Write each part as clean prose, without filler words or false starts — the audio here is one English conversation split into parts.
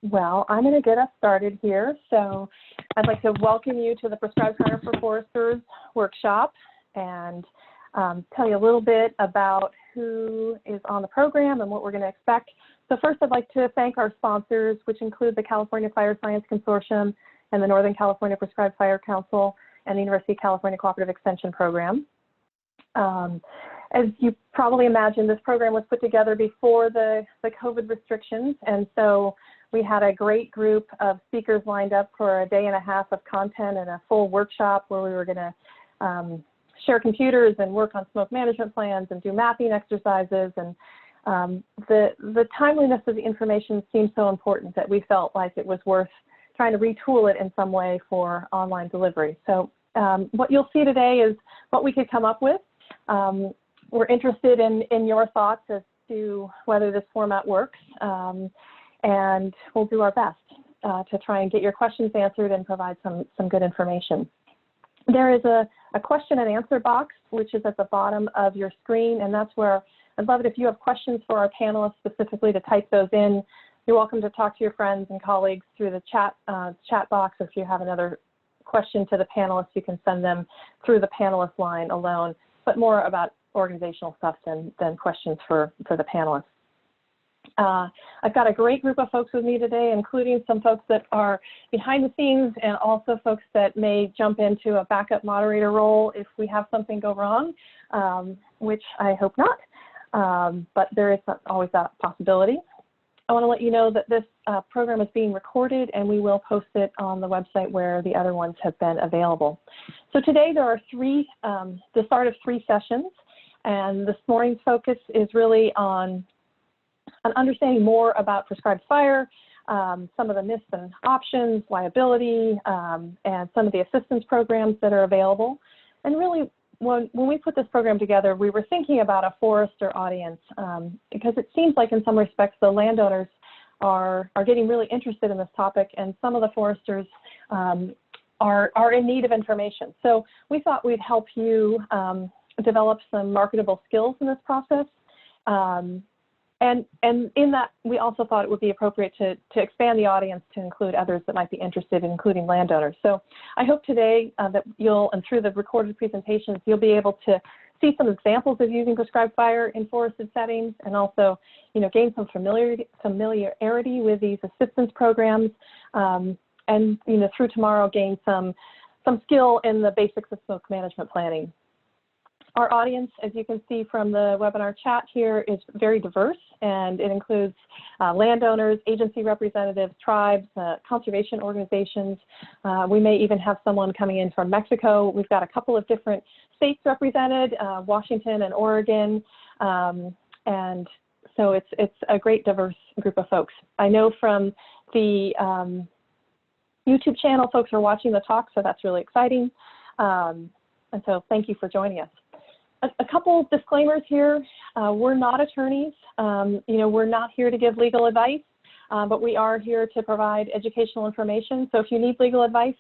Well, I'm going to get us started here. So I'd like to welcome you to the Prescribed Fire for Foresters workshop and tell you a little bit about who is on the program and what we're going to expect. So first, I'd like to thank our sponsors, which include the California Fire Science Consortium and the Northern California Prescribed Fire Council and the University of California Cooperative Extension Program. As you probably imagine, this program was put together before the COVID restrictions, and so we had a great group of speakers lined up for a day and a half of content and a full workshop where we were going to share computers and work on smoke management plans and do mapping exercises. And the timeliness of the information seemed so important that we felt like it was worth trying to retool it in some way for online delivery. So what you'll see today is what we could come up with. We're interested in your thoughts as to whether this format works. And we'll do our best to try and get your questions answered and provide some good information. There is a question and answer box, which is at the bottom of your screen, and that's where I'd love it if you have questions for our panelists specifically to type those in. You're welcome to talk to your friends and colleagues through the chat box, or if you have another question to the panelists, you can send them through the panelist line alone, but more about organizational stuff than questions for the panelists. I've got a great group of folks with me today, including some folks that are behind the scenes and also folks that may jump into a backup moderator role if we have something go wrong, which I hope not, but there is always that possibility. I want to let you know that this program is being recorded and we will post it on the website where the other ones have been available. So today there are the start of 3 sessions, and this morning's focus is really on understanding more about prescribed fire, some of the myths and options, liability, and some of the assistance programs that are available. And really, when we put this program together, we were thinking about a forester audience because it seems like in some respects the landowners are getting really interested in this topic, and some of the foresters are in need of information. So we thought we'd help you develop some marketable skills in this process. And in that, we also thought it would be appropriate to expand the audience to include others that might be interested, including landowners. So I hope today that and through the recorded presentations, you'll be able to see some examples of using prescribed fire in forested settings, and also, gain some familiarity with these assistance programs, and through tomorrow, gain some skill in the basics of smoke management planning. Our audience, as you can see from the webinar chat here, is very diverse, and it includes landowners, agency representatives, tribes, conservation organizations. We may even have someone coming in from Mexico. We've got a couple of different states represented, Washington and Oregon, and so it's a great diverse group of folks. I know from the YouTube channel, folks are watching the talk, so that's really exciting. And so thank you for joining us. A couple of disclaimers here. We're not attorneys. We're not here to give legal advice, but we are here to provide educational information. So if you need legal advice,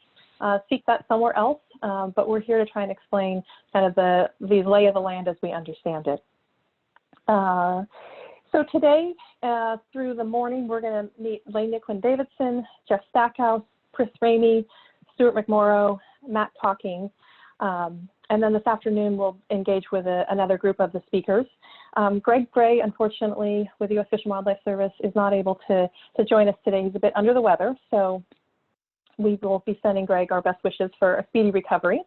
seek that somewhere else. But we're here to try and explain kind of the lay of the land as we understand it. So today, through the morning, we're going to meet Lenya Quinn-Davidson, Jeff Stackhouse, Chris Ramey, Stewart McMorrow, Matt Talking. And then this afternoon, we'll engage with another group of the speakers. Greg Gray, unfortunately, with the U.S. Fish and Wildlife Service, is not able to join us today. He's a bit under the weather, so we will be sending Greg our best wishes for a speedy recovery.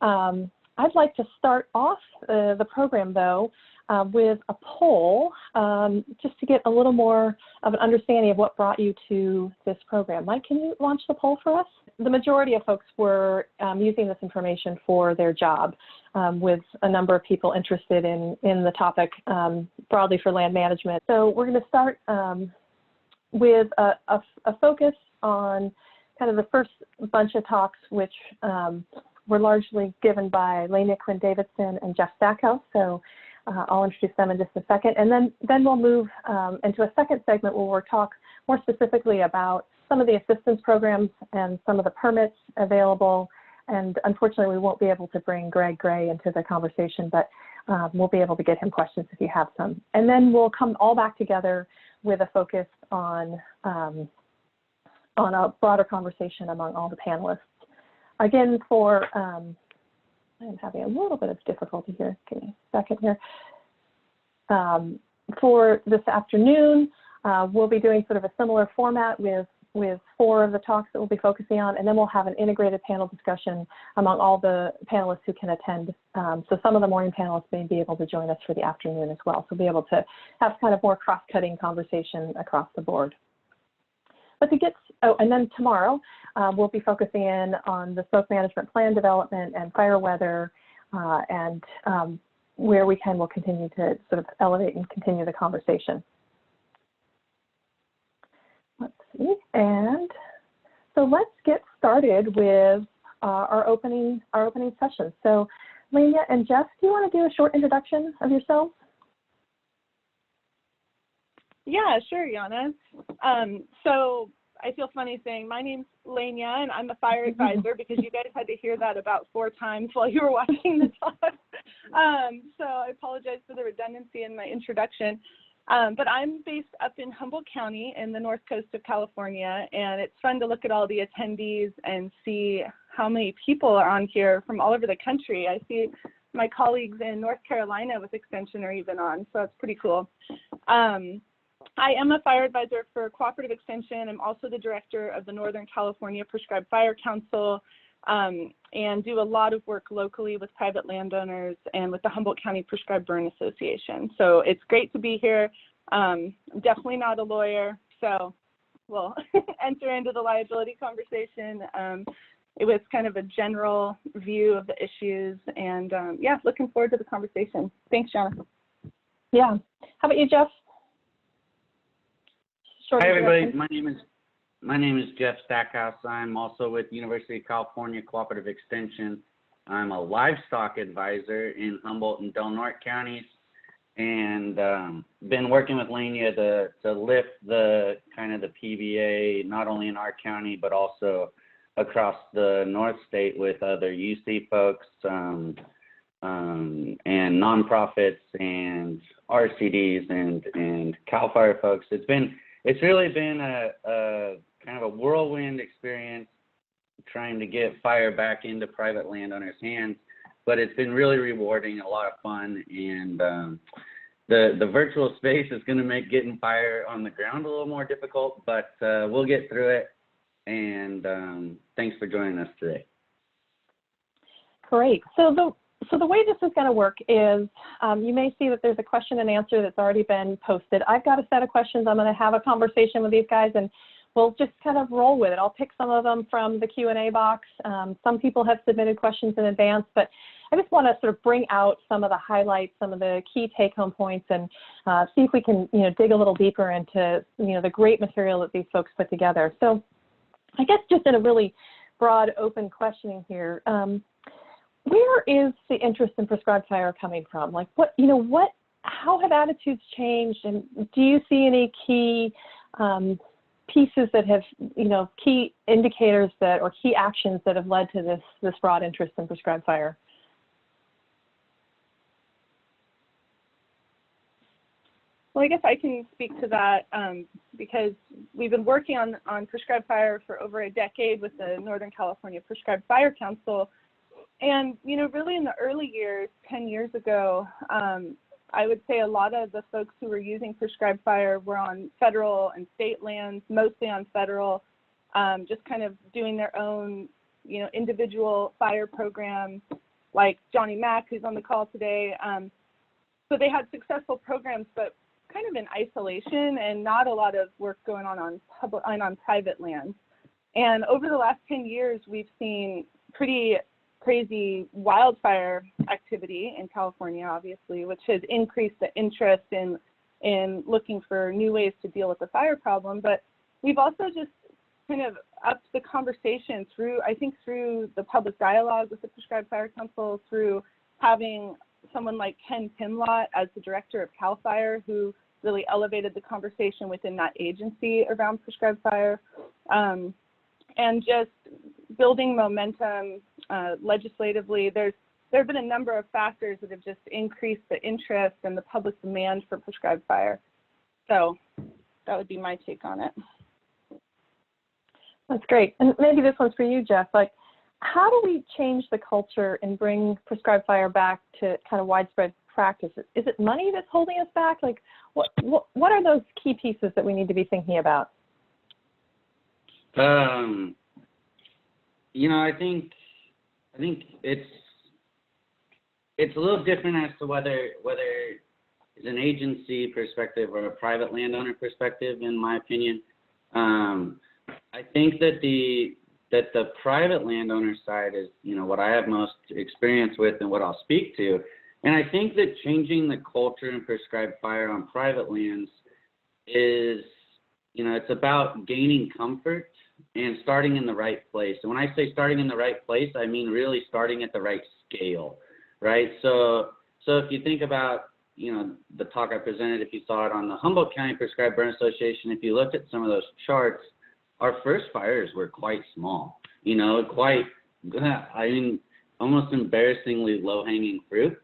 I'd like to start off the program, though, with a poll, just to get a little more of an understanding of what brought you to this program. Mike, can you launch the poll for us? The majority of folks were using this information for their job, with a number of people interested in the topic broadly for land management. So we're going to start with a focus on kind of the first bunch of talks, which were largely given by Lenya Quinn-Davidson and Jeff Stackhouse. So I'll introduce them in just a second. And then we'll move into a second segment where we'll talk more specifically about some of the assistance programs and some of the permits available. And unfortunately, we won't be able to bring Greg Gray into the conversation, but we'll be able to get him questions if you have some. And then we'll come all back together with a focus on on a broader conversation among all the panelists. Again, I'm having a little bit of difficulty here. Give me a second here. For this afternoon, we'll be doing sort of a similar format with 4 of the talks that we'll be focusing on, and then we'll have an integrated panel discussion among all the panelists who can attend. So some of the morning panelists may be able to join us for the afternoon as well. So we'll be able to have kind of more cross-cutting conversation across the board. But and then tomorrow, we'll be focusing in on the smoke management plan development and fire weather, and where we can, we'll continue to sort of elevate and continue the conversation. Let's see, and so let's get started with our opening session. So Lena and Jeff, do you want to do a short introduction of yourselves? Yeah, sure, Yana. So I feel funny saying my name's Lenya and I'm a fire advisor because you guys had to hear that about 4 times while you were watching the talk. So I apologize for the redundancy in my introduction. But I'm based up in Humboldt County in the north coast of California, and it's fun to look at all the attendees and see how many people are on here from all over the country. I see my colleagues in North Carolina with Extension are even on, so it's pretty cool. I am a fire advisor for Cooperative Extension. I'm also the director of the Northern California Prescribed Fire Council, and do a lot of work locally with private landowners and with the Humboldt County Prescribed Burn Association. So it's great to be here. Definitely not a lawyer, so we'll enter into the liability conversation. It was kind of a general view of the issues, and yeah, looking forward to the conversation. Thanks, Jana. Yeah. How about you, Jeff? Hi, everybody. My name is Jeff Stackhouse. I'm also with University of California Cooperative Extension. I'm a livestock advisor in Humboldt and Del Norte counties, and been working with Lena to lift the kind of the PBA not only in our county but also across the North State with other UC folks and nonprofits and RCDs and CAL FIRE folks. It's really been a kind of a whirlwind experience trying to get fire back into private landowners' hands, but it's been really rewarding, a lot of fun, and the virtual space is going to make getting fire on the ground a little more difficult, but we'll get through it, and thanks for joining us today. Great. So the way this is going to work is you may see that there's a question and answer that's already been posted. I've got a set of questions. I'm going to have a conversation with these guys, and we'll just kind of roll with it. I'll pick some of them from the Q&A box. Some people have submitted questions in advance, but I just want to sort of bring out some of the highlights, some of the key take-home points, and see if we can, dig a little deeper into, the great material that these folks put together. So I guess just in a really broad, open questioning here, where is the interest in prescribed fire coming from? Like how have attitudes changed, and do you see any key pieces that have, key indicators or key actions that have led to this broad interest in prescribed fire? Well, I guess I can speak to that because we've been working on prescribed fire for over a decade with the Northern California Prescribed Fire Council. And, really in the early years, 10 years ago, I would say a lot of the folks who were using prescribed fire were on federal and state lands, mostly on federal, just kind of doing their own, individual fire programs, like Johnny Mack, who's on the call today. So they had successful programs, but kind of in isolation and not a lot of work going on public and on private lands. And over the last 10 years, we've seen pretty crazy wildfire activity in California, obviously, which has increased the interest in looking for new ways to deal with the fire problem. But we've also just kind of upped the conversation through the public dialogue with the Prescribed Fire Council, through having someone like Ken Pimlott as the director of CAL FIRE, who really elevated the conversation within that agency around prescribed fire, and just building momentum legislatively. There have been a number of factors that have just increased the interest and the public demand for prescribed fire. So that would be my take on it. That's great. And maybe this one's for you, Jeff. Like, how do we change the culture and bring prescribed fire back to kind of widespread practice? Is it money that's holding us back? Like, what are those key pieces that we need to be thinking about? You know, I think it's a little different as to whether it's an agency perspective or a private landowner perspective, in my opinion. I think that the private landowner side is, you know, what I have most experience with and what I'll speak to. And I think that changing the culture in prescribed fire on private lands is, you know, it's about gaining comfort and starting in the right place. And when I say starting in the right place, I mean really starting at the right scale, right? So if you think about, you know, the talk I presented, if you saw it on the Humboldt County Prescribed Burn Association, if you looked at some of those charts, our first fires were quite small, you know, almost embarrassingly low-hanging fruit.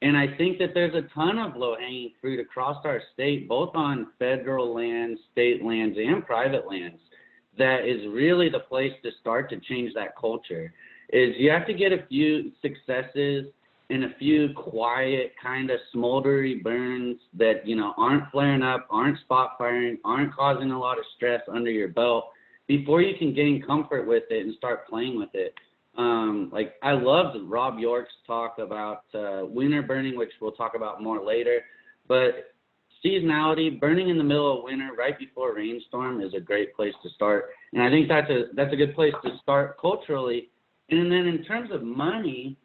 And I think that there's a ton of low-hanging fruit across our state, both on federal lands, state lands, and private lands, that is really the place to start to change that culture. Is you have to get a few successes and a few quiet kind of smoldery burns that, you know, aren't flaring up, aren't spot firing, aren't causing a lot of stress under your belt before you can gain comfort with it and start playing with it. Like, I loved Rob York's talk about winter burning, which we'll talk about more later, but seasonality, burning in the middle of winter right before a rainstorm, is a great place to start. And I think that's a good place to start culturally. And then in terms of money,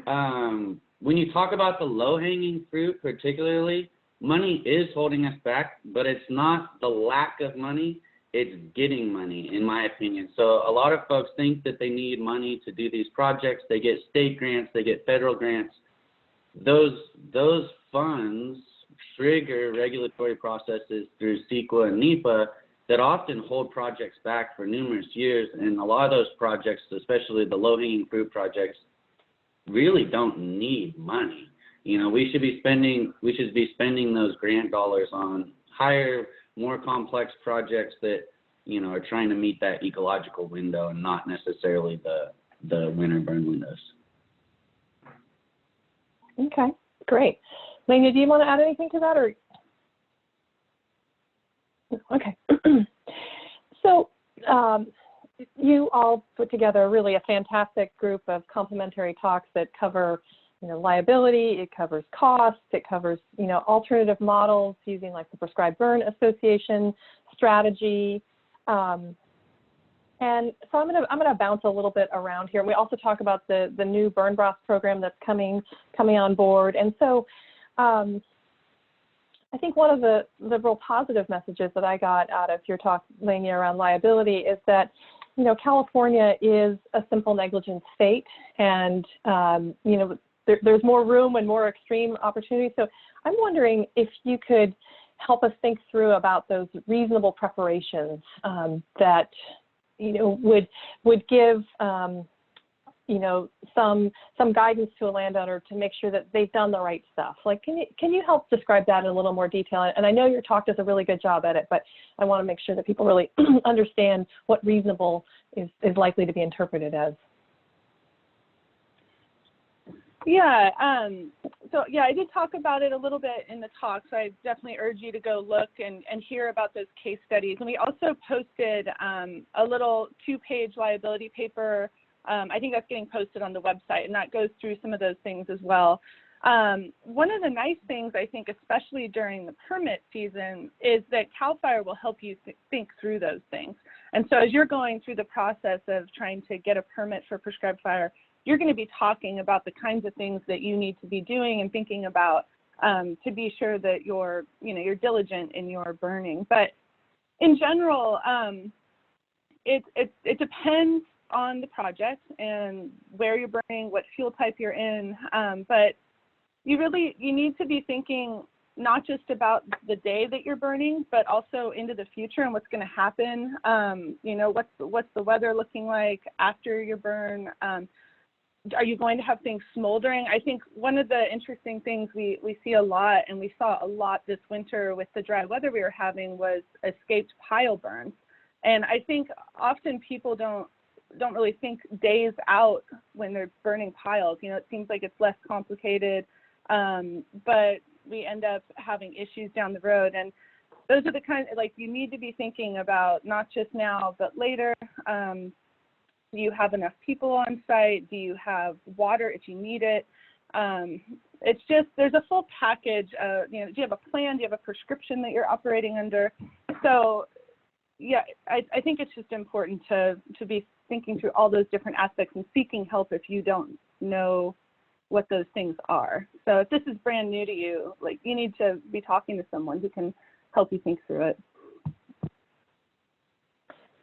when you talk about the low-hanging fruit particularly, money is holding us back, but it's not the lack of money, it's getting money, in my opinion. So a lot of folks think that they need money to do these projects. They get state grants, they get federal grants. Those funds trigger regulatory processes through CEQA and NEPA that often hold projects back for numerous years. And a lot of those projects, especially the low-hanging fruit projects, really don't need money. You know, we should be spending those grant dollars on higher, more complex projects that, you know, are trying to meet that ecological window and not necessarily the winter burn windows. Okay, great. Lena, do you want to add anything to that, or? Okay. So you all put together really a fantastic group of complementary talks that cover, you know, liability, it covers costs, it covers, you know, alternative models using like the Prescribed Burn Association strategy. And so I'm gonna bounce a little bit around here. We also talk about the new burn broth program that's coming on board. And so I think one of the real positive messages that I got out of your talk, Lenya, around liability is that, you know, California is a simple negligence state, and you know, there's more room and more extreme opportunities. So I'm wondering if you could help us think through about those reasonable preparations that, you know, would give you know, some guidance to a landowner to make sure that they've done the right stuff. Like, can you help describe that in a little more detail? And I know your talk does a really good job at it, but I want to make sure that people really understand what reasonable is likely to be interpreted as. Yeah, so yeah, I did talk about it a little bit in the talk, so I definitely urge you to go look and hear about those case studies. And we also posted a little 2-page liability paper. I think that's getting posted on the website, and that goes through some of those things as well. One of the nice things, I think, especially during the permit season, is that CAL FIRE will help you think through those things. And so as you're going through the process of trying to get a permit for prescribed fire, you're going to be talking about the kinds of things that you need to be doing and thinking about to be sure that you're diligent in your burning. But in general, it depends on the project and where you're burning, what fuel type you're in. But you need to be thinking not just about the day that you're burning, but also into the future and what's going to happen. You know, what's the weather looking like after your burn? Are you going to have things smoldering? I think one of the interesting things we see a lot, and we saw a lot this winter with the dry weather we were having, was escaped pile burns. And I think often people don't really think days out when they're burning piles. You know, it seems like it's less complicated, but we end up having issues down the road. And those are the kind of, like, you need to be thinking about not just now, but later. Do you have enough people on site? Do you have water if you need it? It's just, there's a full package. You know, do you have a plan? Do you have a prescription that you're operating under? So, yeah, I think it's just important to be thinking through all those different aspects and seeking help if you don't know what those things are. So if this is brand new to you, like, you need to be talking to someone who can help you think through it.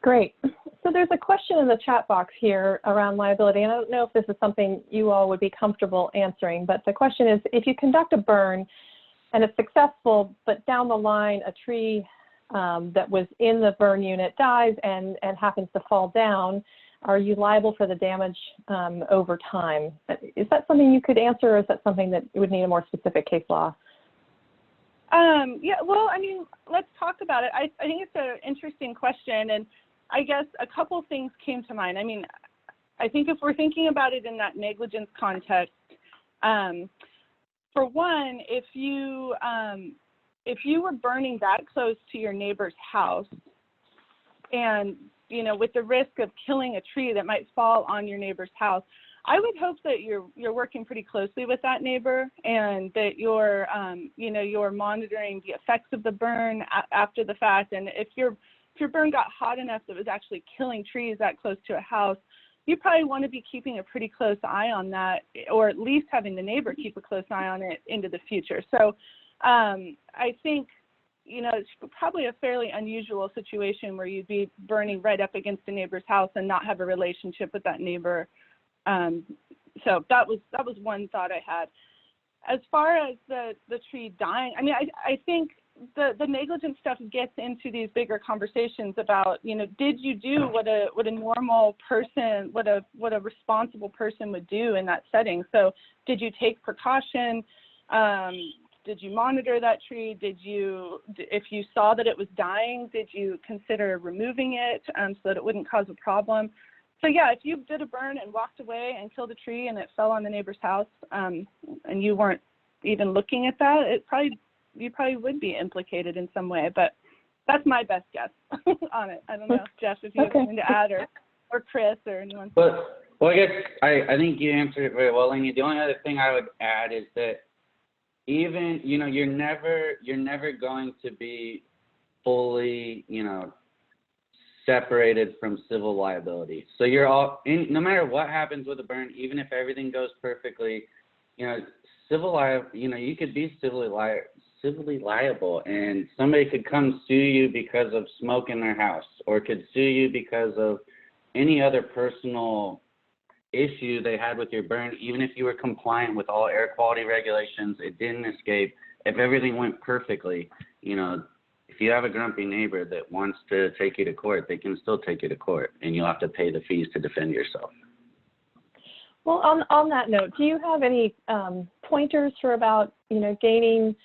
Great. So there's a question in the chat box here around liability, and I don't know if this is something you all would be comfortable answering, but the question is, if you conduct a burn and it's successful, but down the line a tree that was in the burn unit dies and happens to fall down, are you liable for the damage over time? Is that something you could answer, or is that something that would need a more specific case law? Yeah, well, I mean, let's talk about it. I think it's an interesting question, and I guess a couple things came to mind. I mean, I think if we're thinking about it in that negligence context, for one, if you were burning that close to your neighbor's house, and, you know, with the risk of killing a tree that might fall on your neighbor's house, I would hope that you're working pretty closely with that neighbor, and that you're you're monitoring the effects of the burn after the fact. And if your burn got hot enough that it was actually killing trees that close to a house, you probably want to be keeping a pretty close eye on that, or at least having the neighbor keep a close eye on it into the future. So I think, you know, it's probably a fairly unusual situation where you'd be burning right up against a neighbor's house and not have a relationship with that neighbor. So that was one thought I had. As far as the tree dying, I mean, I think the negligence stuff gets into these bigger conversations about, you know, did you do what a normal person, what a responsible person would do in that setting? So did you take precaution? Did you monitor that tree? If you saw that it was dying, did you consider removing it so that it wouldn't cause a problem? So yeah, if you did a burn and walked away and killed a tree and it fell on the neighbor's house, and you weren't even looking at that, you probably would be implicated in some way. But that's my best guess on it. I don't know, Jeff, if you have anything to add, or Chris, or anyone. Well, I guess I think you answered it very well, Lena. The only other thing I would add is that even, you know, you're never going to be fully, you know, separated from civil liability. So you're all, no matter what happens with a burn, even if everything goes perfectly, you know, you could be civilly liable, and somebody could come sue you because of smoke in their house, or could sue you because of any other personal issue they had with your burn. Even if you were compliant with all air quality regulations, it didn't escape. If everything went perfectly, you know, if you have a grumpy neighbor that wants to take you to court, they can still take you to court, and you'll have to pay the fees to defend yourself. Well, on that note, do you have any pointers for about, you know, gaining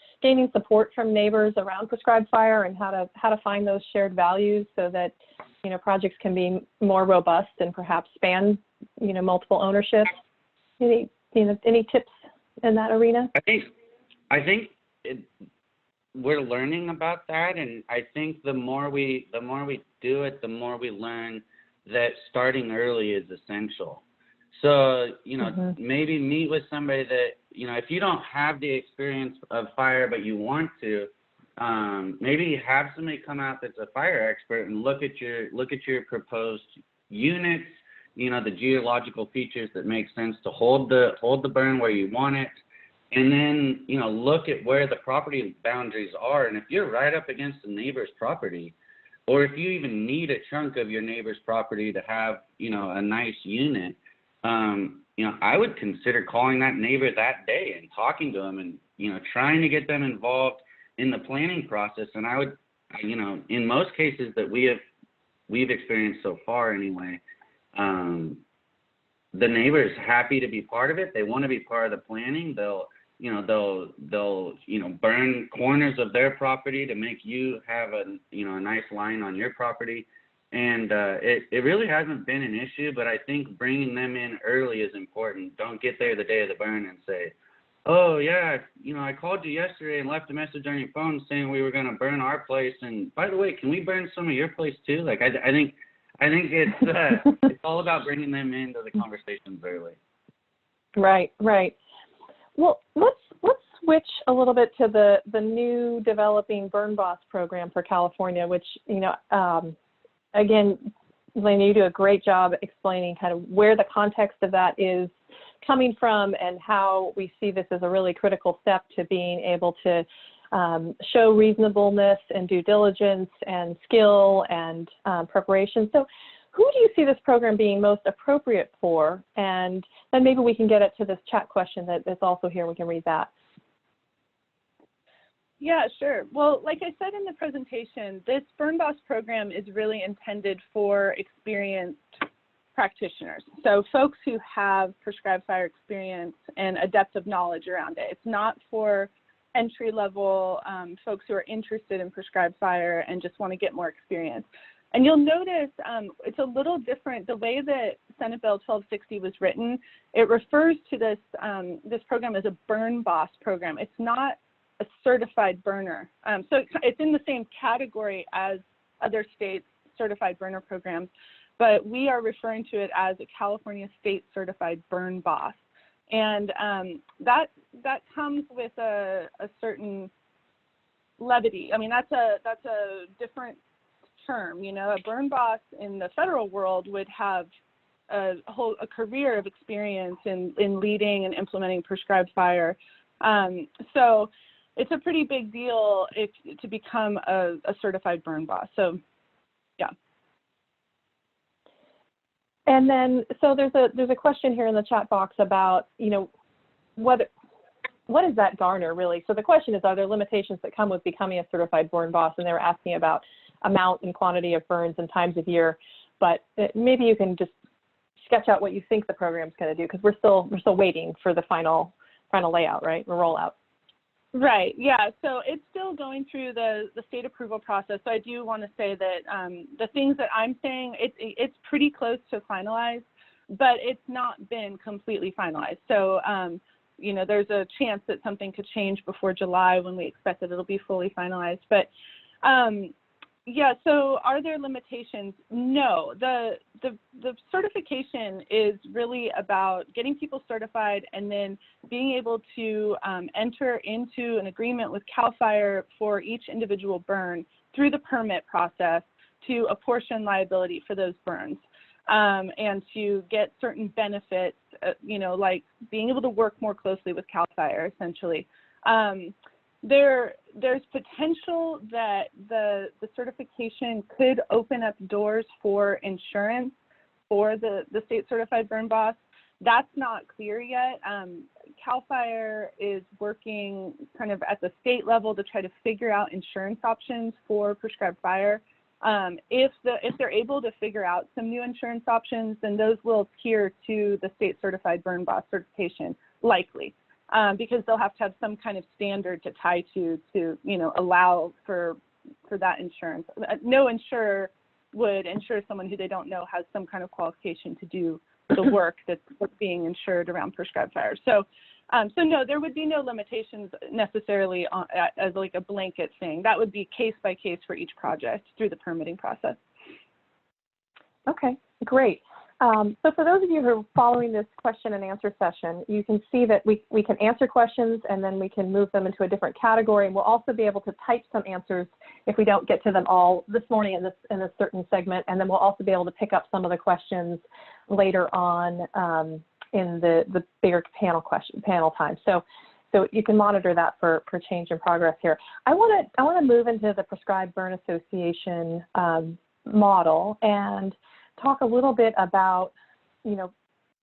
support from neighbors around prescribed fire, and how to find those shared values so that, you know, projects can be more robust and perhaps span, you know, multiple ownerships? Any tips in that arena? I think we're learning about that, and I think the more we do it, the more we learn that starting early is essential. So, you know, maybe meet with somebody that, you know, if you don't have the experience of fire but you want to, maybe have somebody come out that's a fire expert and look at your proposed units, you know, the geological features that make sense to hold the burn where you want it. And then, you know, look at where the property boundaries are. And if you're right up against the neighbor's property, or if you even need a chunk of your neighbor's property to have, you know, a nice unit, you know, I would consider calling that neighbor that day and talking to them, and, you know, trying to get them involved in the planning process. And I would, you know, in most cases that we've experienced so far anyway, the neighbor's happy to be part of it. They want to be part of the planning. They'll burn corners of their property to make you have a nice line on your property. and it really hasn't been an issue, but I think bringing them in early is important. Don't get there the day of the burn and say, oh, yeah, I called you yesterday and left a message on your phone saying we were going to burn our place, and by the way, can we burn some of your place too? Like, I think it's it's all about bringing them into the conversations early. Right. Well, let's switch a little bit to the new developing Burn Boss program for California, which, again, Lena, you do a great job explaining kind of where the context of that is coming from and how we see this as a really critical step to being able to show reasonableness and due diligence and skill and preparation. So who do you see this program being most appropriate for? And then maybe we can get it to this chat question that's also here. We can read that. Yeah, sure. Well, like I said in the presentation, this Burn Boss program is really intended for experienced practitioners. So folks who have prescribed fire experience and a depth of knowledge around it. It's not for entry-level folks who are interested in prescribed fire and just want to get more experience. And you'll notice it's a little different. The way that Senate Bill 1260 was written, it refers to this, this program as a Burn Boss program. It's not a certified burner. So it's in the same category as other states' certified burner programs, but we are referring to it as a California State Certified Burn Boss. And that comes with a certain levity. I mean, that's a different term. A Burn Boss in the federal world would have a career of experience in leading and implementing prescribed fire. So it's a pretty big deal to become a certified Burn Boss. So, yeah. And then, so there's a question here in the chat box about, what does that garner really? So the question is, are there limitations that come with becoming a certified Burn Boss? And they were asking about amount and quantity of burns and times of year. But maybe you can just sketch out what you think the program's going to do, because we're still waiting for the final layout, right? The rollout. Right. Yeah. So it's still going through the state approval process. So I do want to say that the things that I'm saying, it's pretty close to finalized, but it's not been completely finalized. So, there's a chance that something could change before July when we expect that it'll be fully finalized. But yeah. So are there limitations? No. The certification is really about getting people certified and then being able to enter into an agreement with CAL FIRE for each individual burn through the permit process to apportion liability for those burns, and to get certain benefits, like being able to work more closely with CAL FIRE, essentially. There's potential that the certification could open up doors for insurance for the state certified Burn Boss. That's not clear yet. CAL FIRE is working kind of at the state level to try to figure out insurance options for prescribed fire. If they're able to figure out some new insurance options, then those will adhere to the state certified Burn Boss certification, likely. Because they'll have to have some kind of standard to tie to allow for that insurance. No insurer would insure someone who they don't know has some kind of qualification to do the work that's being insured around prescribed fire. So no, there would be no limitations necessarily as like a blanket thing. That would be case by case for each project through the permitting process. Okay, great. So for those of you who are following this question and answer session, you can see that we can answer questions and then we can move them into a different category. And we'll also be able to type some answers if we don't get to them all this morning in this certain segment. And then we'll also be able to pick up some of the questions later on in the bigger panel time. So you can monitor that for change in progress here. I want to move into the Prescribed Burn Association model and talk a little bit about,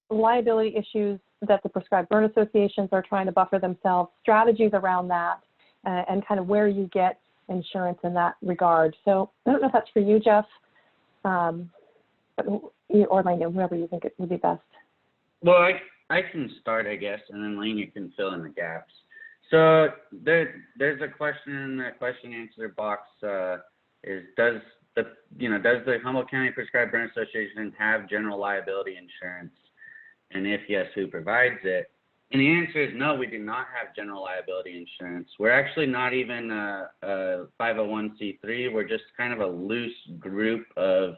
liability issues that the prescribed burn associations are trying to buffer themselves, strategies around that, and kind of where you get insurance in that regard. So I don't know if that's for you, Jeff, or Lena, whoever you think it would be best. Well, I can start, I guess, and then Lena can fill in the gaps. So there's a question in the question answer box, is does does the Humboldt County Prescribed Burn Association have general liability insurance? And if yes, who provides it? And the answer is no, we do not have general liability insurance. We're actually not even a 501c3. We're just kind of a loose group of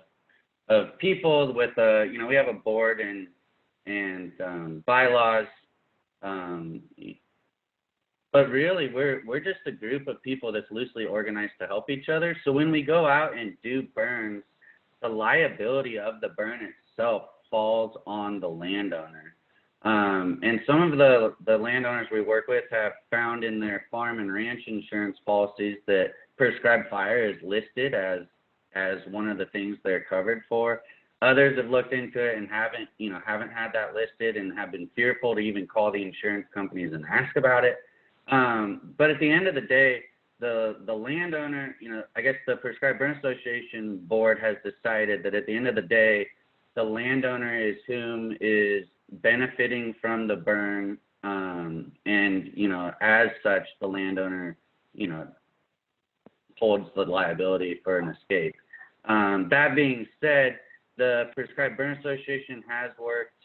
people with we have a board and bylaws. But really, we're just a group of people that's loosely organized to help each other. So when we go out and do burns, the liability of the burn itself falls on the landowner. And some of the landowners we work with have found in their farm and ranch insurance policies that prescribed fire is listed as one of the things they're covered for. Others have looked into it and haven't had that listed and have been fearful to even call the insurance companies and ask about it. But at the end of the day, the landowner, I guess the Prescribed Burn Association board has decided that at the end of the day, the landowner is whom is benefiting from the burn, and as such, the landowner, holds the liability for an escape. That being said, the Prescribed Burn Association has worked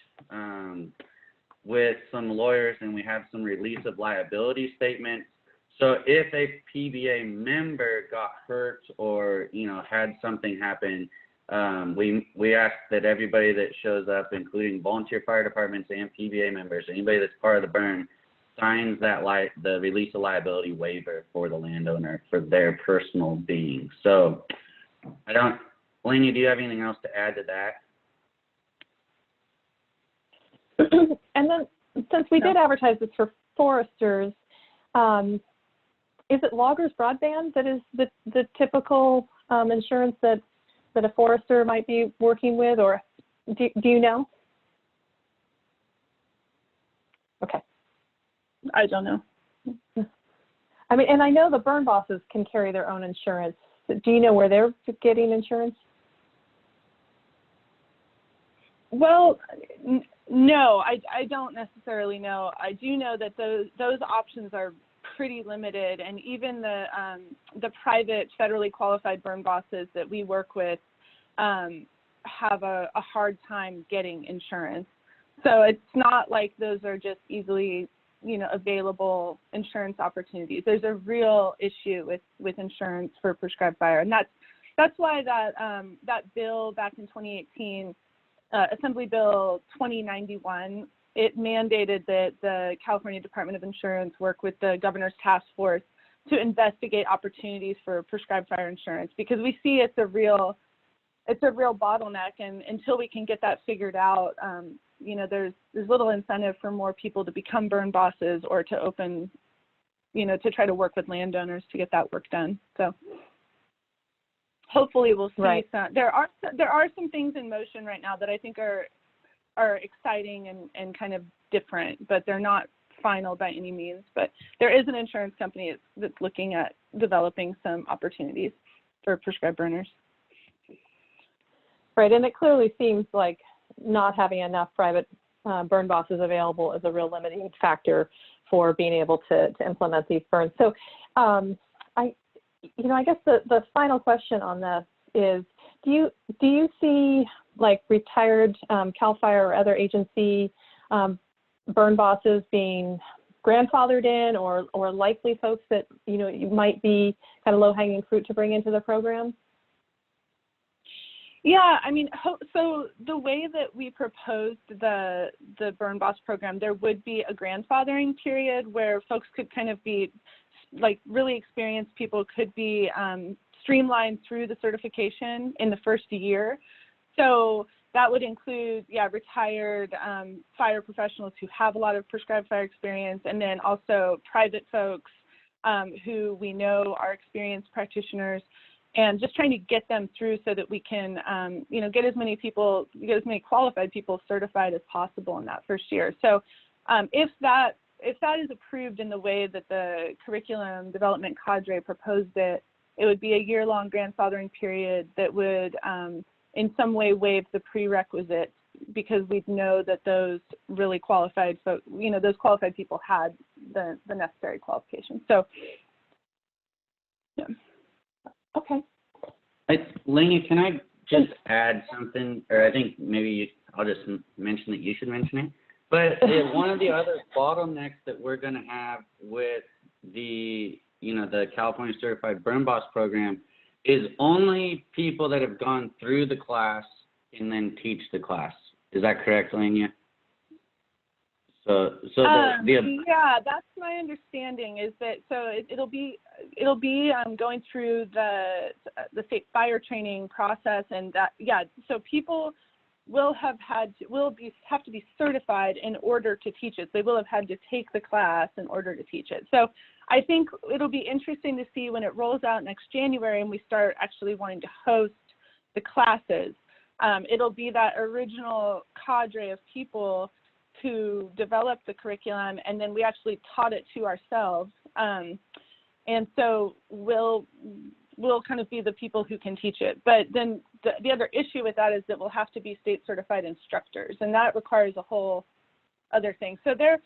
with some lawyers, and we have some release of liability statements. So if a PBA member got hurt or had something happen, we ask that everybody that shows up, including volunteer fire departments and PBA members, anybody that's part of the burn, signs that the release of liability waiver for the landowner for their personal being. So Lena, do you have anything else to add to that? And then, since we did advertise this for foresters, is it loggers broadband that is the typical insurance that a forester might be working with, or do you know? Okay. I don't know. I mean, and I know the burn bosses can carry their own insurance. Do you know where they're getting insurance? Well, no, I don't necessarily know. I do know that those options are pretty limited, and even the private federally qualified burn bosses that we work with have a hard time getting insurance. So it's not like those are just easily available insurance opportunities. There's a real issue with insurance for prescribed fire, and that's why that bill back in 2018. Assembly Bill 2091, it mandated that the California Department of Insurance work with the governor's task force to investigate opportunities for prescribed fire insurance, because we see it's a real bottleneck, and until we can get that figured out, there's little incentive for more people to become burn bosses or to open, to try to work with landowners to get that work done. So hopefully we'll see some. There are some things in motion right now that I think are exciting and kind of different, but they're not final by any means. But there is an insurance company that's looking at developing some opportunities for prescribed burners. Right, and it clearly seems like not having enough private burn bosses available is a real limiting factor for being able to implement these burns. So I guess the final question on this is, do you see like retired CAL FIRE or other agency burn bosses being grandfathered in, or likely folks that you might be kind of low-hanging fruit to bring into the program? Yeah, I mean, so the way that we proposed the burn boss program, there would be a grandfathering period where folks could kind of be like really experienced people could be streamlined through the certification in the first year. So that would include, retired fire professionals who have a lot of prescribed fire experience, and then also private folks who we know are experienced practitioners, and just trying to get them through so that we can, get as many qualified people certified as possible in that first year. So if that is approved in the way that the curriculum development cadre proposed it, it would be a year-long grandfathering period that would in some way waive the prerequisites, because we'd know that those really qualified folks, those qualified people had the necessary qualifications. So, yeah. Okay. Lena, can I just add something? Or I think maybe I'll just mention that you should mention it. But one of the other bottlenecks that we're going to have with the California Certified Burn Boss program is only people that have gone through the class can then teach the class. Is that correct, Lenya? Yeah, that's my understanding. Is that it'll be going through the state fire training process, and that so people will have to be certified in order to teach it. They will have had to take the class in order to teach it. So I think it'll be interesting to see when it rolls out next January and we start actually wanting to host the classes. It'll be that original cadre of people who developed the curriculum, and then we actually taught it to ourselves. And so we'll kind of be the people who can teach it. But then the other issue with that is that we'll have to be state certified instructors, and that requires a whole other thing. So there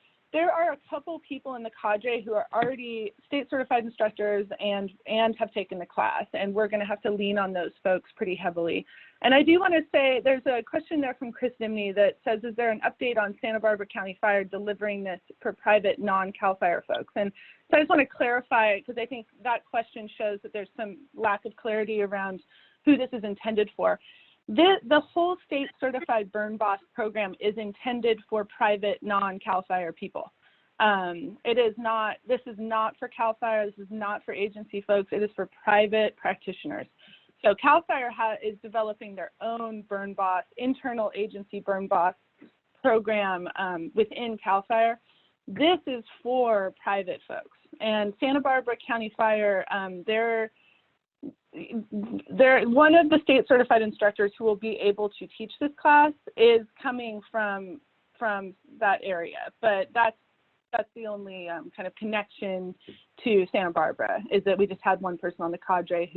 are a couple people in the cadre who are already state certified instructors and have taken the class, and we're going to have to lean on those folks pretty heavily. And I do want to say there's a question there from Chris Dimney that says, is there an update on Santa Barbara County Fire delivering this for private non-CAL FIRE folks? And so I just want to clarify, because I think that question shows that there's some lack of clarity around who this is intended for. The whole state certified burn boss program is intended for private non-CAL FIRE people. This is not for CAL FIRE, this is not for agency folks, it is for private practitioners. So CAL FIRE is developing their own burn boss, internal agency burn boss program within CAL FIRE. This is for private folks. And Santa Barbara County Fire, they're one of the state certified instructors who will be able to teach this class is coming from that area. But that's the only kind of connection to Santa Barbara, is that we just had one person on the cadre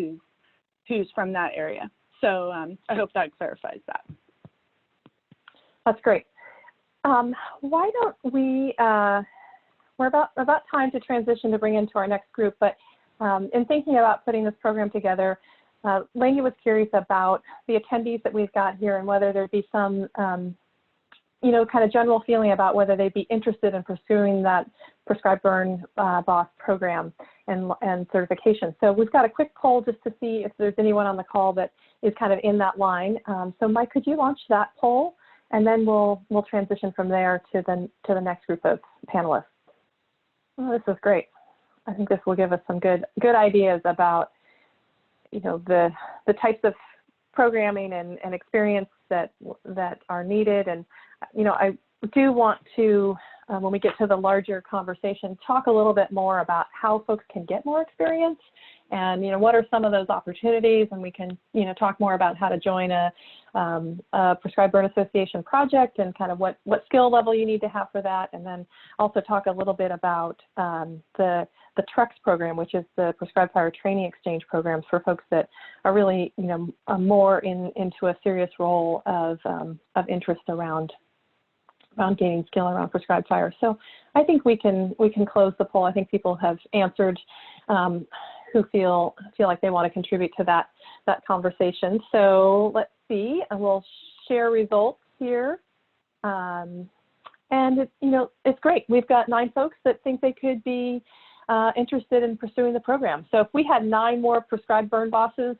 who's from that area. So I hope that clarifies that. That's great. Why don't we, we're about time to transition to bring into our next group, but in thinking about putting this program together, Lenya was curious about the attendees that we've got here and whether there'd be some, kind of general feeling about whether they'd be interested in pursuing that prescribed burn boss program and certification. So we've got a quick poll just to see if there's anyone on the call that is kind of in that line. So Mike, could you launch that poll, and then we'll transition from there to the next group of panelists. Oh, this is great. I think this will give us some good ideas about, the types of programming and experience that are needed. And, I do want to, when we get to the larger conversation, talk a little bit more about how folks can get more experience and, what are some of those opportunities, and we can, talk more about how to join a Prescribed Burn Association project and kind of what skill level you need to have for that, and then also talk a little bit about the TREX program, which is the Prescribed Fire Training Exchange programs for folks that are really, more into a serious role of interest around gaining skill around prescribed fire. So I think we can close the poll. I think people have answered who feel like they want to contribute to that conversation. So let's see, and we'll share results here. And it's great. We've got 9 folks that think they could be interested in pursuing the program. So if we had 9 more prescribed burn bosses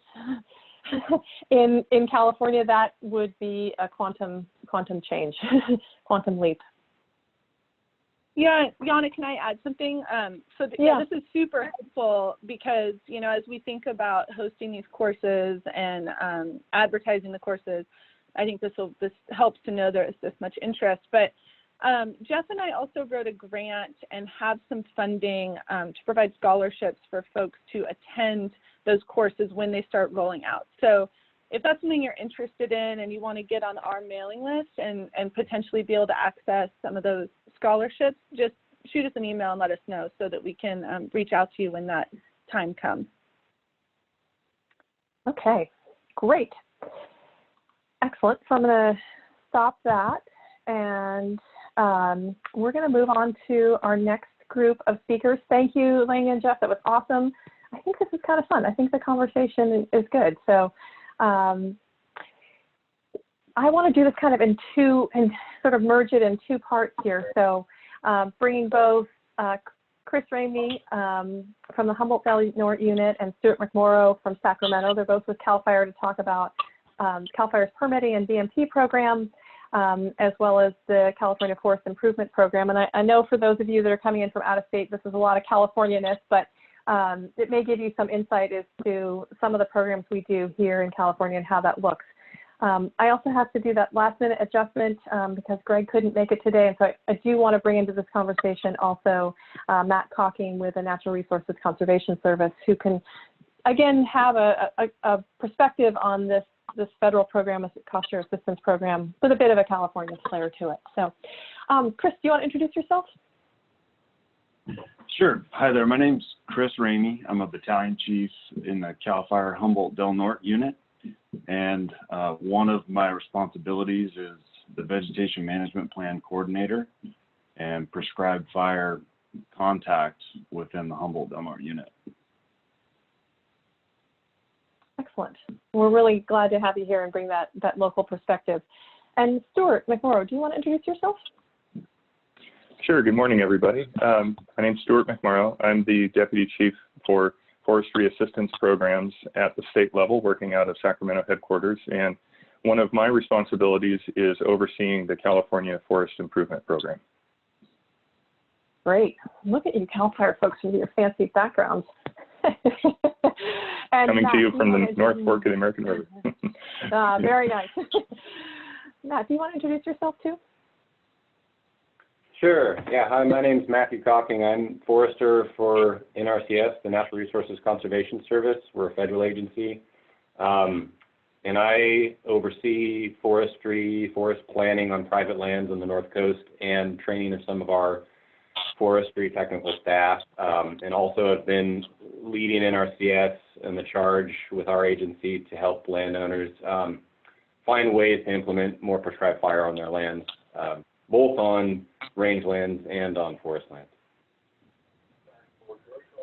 in California, that would be a quantum change, quantum leap. Yeah, Yana, can I add something? This is super helpful because, as we think about hosting these courses and advertising the courses, I think this helps to know there is this much interest. But Jeff and I also wrote a grant and have some funding to provide scholarships for folks to attend those courses when they start rolling out. So if that's something you're interested in and you want to get on our mailing list and potentially be able to access some of those scholarships, just shoot us an email and let us know so that we can reach out to you when that time comes. Okay, great. Excellent. So I'm going to stop that, and we're going to move on to our next group of speakers. Thank you, Lenya and Jeff. That was awesome. I think this is kind of fun. I think the conversation is good. So I want to do this kind of in two, and sort of merge it in two parts here. So bringing both Chris Ramey from the Humboldt Valley North Unit and Stewart McMorrow from Sacramento. They're both with CAL FIRE to talk about CAL FIRE's permitting and BMP program, as well as the California Forest Improvement Program. And I know for those of you that are coming in from out of state, this is a lot of California-ness, but it may give you some insight as to some of the programs we do here in California and how that looks. I also have to do that last minute adjustment because Greg couldn't make it today. And so I do want to bring into this conversation also Matt Cocking with the Natural Resources Conservation Service, who can, again, have a perspective on this federal program, a cost share assistance program, with a bit of a California flair to it. So Chris, do you want to introduce yourself? Sure. Hi there. My name's Chris Ramey. I'm a battalion chief in the CAL FIRE Humboldt Del Norte unit. And one of my responsibilities is the Vegetation Management Plan Coordinator and prescribed fire contact within the Humboldt Del Norte unit. Excellent. We're really glad to have you here and bring that local perspective. And Stewart McMorrow, do you want to introduce yourself? Sure. Good morning, everybody. My name's Stewart McMorrow. I'm the Deputy Chief for Forestry Assistance Programs at the state level, working out of Sacramento headquarters. And one of my responsibilities is overseeing the California Forest Improvement Program. Great. Look at you CAL FIRE folks with your fancy backgrounds. And Coming Matt, to you from the North Fork of the American River. Very nice. Matt, do you want to introduce yourself too? Sure. Yeah. Hi, my name's Matthew Cocking. I'm forester for NRCS, the Natural Resources Conservation Service. We're a federal agency. And I oversee forestry, forest planning on private lands on the North Coast, and training of some of our forestry technical staff, and also have been leading NRCS and the charge with our agency to help landowners find ways to implement more prescribed fire on their lands, both on rangelands and on forest lands.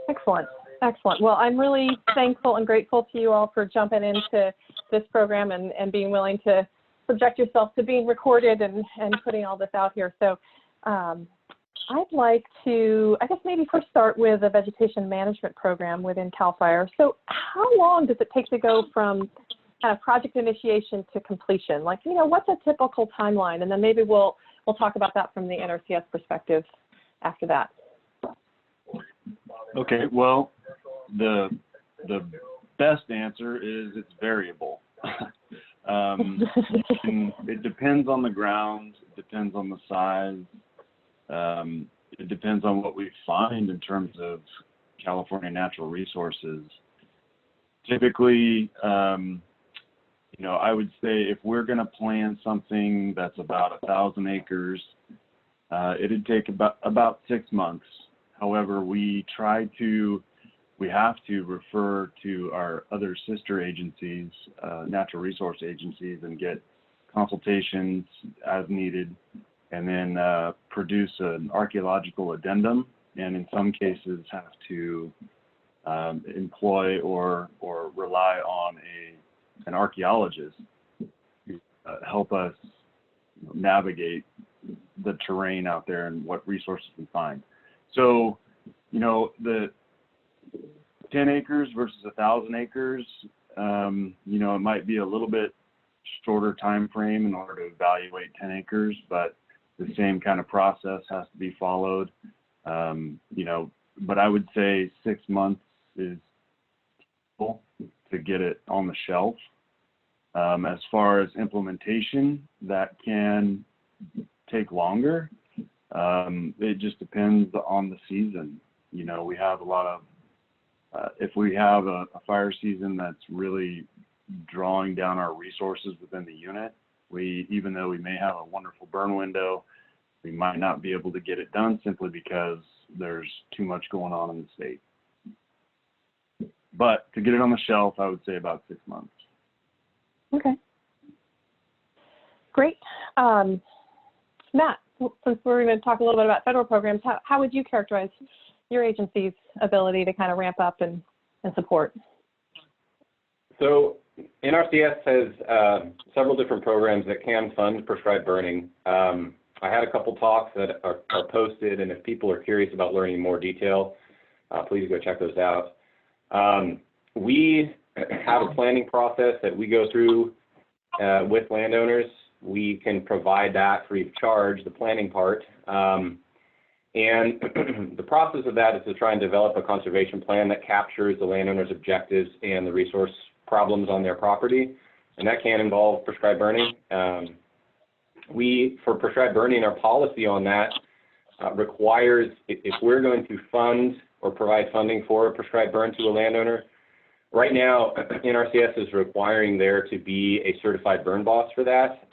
Excellent. Excellent. Well, I'm really thankful and grateful to you all for jumping into this program and being willing to subject yourself to being recorded and putting all this out here. So I'd like to, I guess, maybe first start with the vegetation management program within CAL FIRE. So how long does it take to go from kind of project initiation to completion? Like, you know, what's a typical timeline? And then maybe we'll talk about that from the NRCS perspective after that. Okay, well, the best answer is it's variable. It depends on the ground, it depends on the size, it depends on what we find in terms of California natural resources. Typically, you know, I would say if we're going to plan something that's about 1,000 acres, it'd take about 6 months. However, we have to refer to our other sister agencies, natural resource agencies, and get consultations as needed, and then produce an archaeological addendum, and in some cases have to employ or rely on an archaeologist to help us navigate the terrain out there and what resources we find. So, you know, the 10 acres versus 1,000 acres, you know, it might be a little bit shorter time frame in order to evaluate 10 acres, but the same kind of process has to be followed. You know, but I would say 6 months is to get it on the shelf. As far as implementation, that can take longer. It just depends on the season. You know, we have a lot of, if we have a fire season that's really drawing down our resources within the unit, even though we may have a wonderful burn window, we might not be able to get it done simply because there's too much going on in the state. But to get it on the shelf, I would say about 6 months. Okay. Great. Matt, since we're going to talk a little bit about federal programs, how would you characterize your agency's ability to kind of ramp up and and support? So NRCS has several different programs that can fund prescribed burning. I had a couple talks that are posted, and if people are curious about learning more detail, please go check those out. We have a planning process that we go through with landowners. We can provide that free of charge, the planning part. And the process of that is to try and develop a conservation plan that captures the landowner's objectives and the resource problems on their property. And that can involve prescribed burning. For prescribed burning, our policy on that requires, if we're going to fund or provide funding for a prescribed burn to a landowner, right now, NRCS is requiring there to be a certified burn boss for that.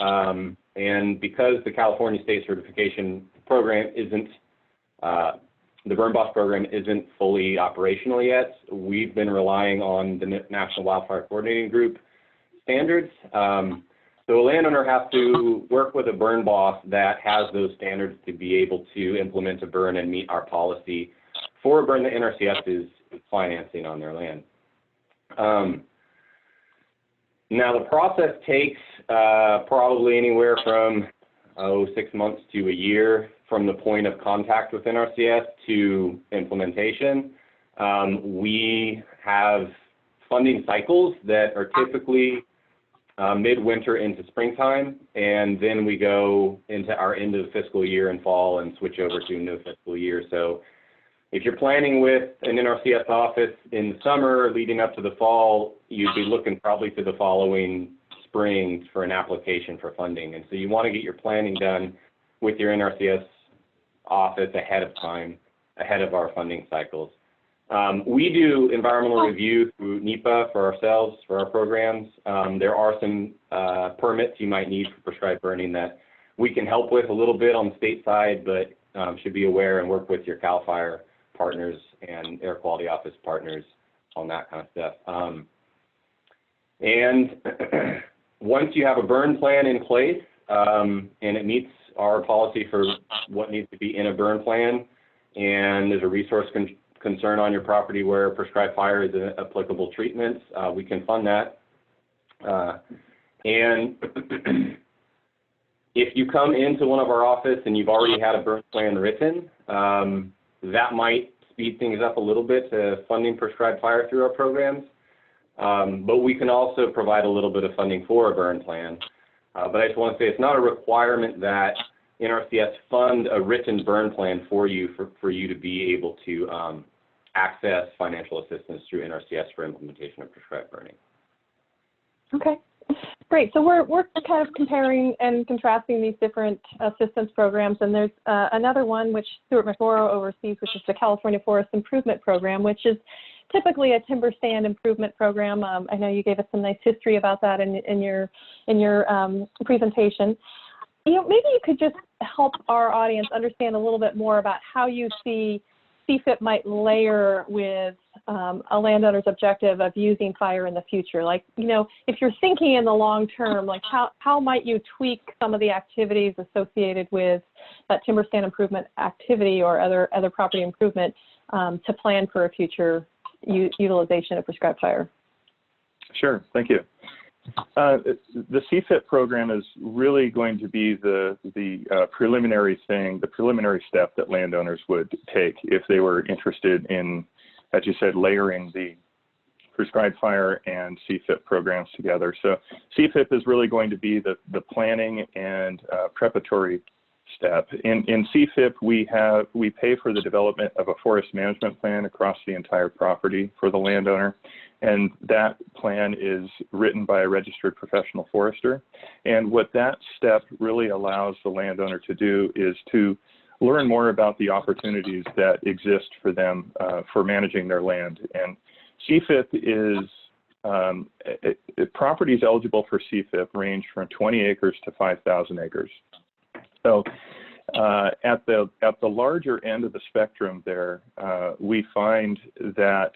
And because the California State Certification Program isn't, the burn boss program isn't fully operational yet, we've been relying on the National Wildfire Coordinating Group standards. So a landowner has to work with a burn boss that has those standards to be able to implement a burn and meet our policy for a burn that NRCS is financing on their land. Now the process takes probably anywhere from 6 months to a year from the point of contact with NRCS to implementation. We have funding cycles that are typically midwinter into springtime, and then we go into our end of the fiscal year in fall and switch over to new fiscal year. So if you're planning with an NRCS office in the summer leading up to the fall, you'd be looking probably to the following spring for an application for funding. And so you want to get your planning done with your NRCS office ahead of time, ahead of our funding cycles. We do environmental review through NEPA for ourselves, for our programs. There are some permits you might need for prescribed burning that we can help with a little bit on the state side, but should be aware and work with your CAL FIRE partners and air quality office partners on that kind of stuff. And once you have a burn plan in place and it meets our policy for what needs to be in a burn plan, and there's a resource concern on your property where prescribed fire is an applicable treatment, we can fund that. And if you come into one of our office and you've already had a burn plan written, that might speed things up a little bit to funding prescribed fire through our programs. But we can also provide a little bit of funding for a burn plan. But I just want to say it's not a requirement that NRCS fund a written burn plan for you to be able to access financial assistance through NRCS for implementation of prescribed burning. Okay, great. So we're kind of comparing and contrasting these different assistance programs, and there's another one which Stewart McMorrow oversees, which is the California Forest Improvement Program, which is typically a timber stand improvement program. I know you gave us some nice history about that in your presentation. You know, maybe you could just help our audience understand a little bit more about how you see CFIP might layer with a landowner's objective of using fire in the future. Like, you know, if you're thinking in the long term, like how might you tweak some of the activities associated with that timber stand improvement activity or other property improvement to plan for a future utilization of prescribed fire? Sure, thank you. The CFIP program is really going to be the preliminary step that landowners would take if they were interested in, as you said, layering the prescribed fire and CFIP programs together. So CFIP is really going to be the planning and preparatory step. In CFIP, we pay for the development of a forest management plan across the entire property for the landowner. And that plan is written by a registered professional forester. And what that step really allows the landowner to do is to learn more about the opportunities that exist for them for managing their land. And CFIP is, properties eligible for CFIP range from 20 acres to 5,000 acres. So at the larger end of the spectrum there, we find that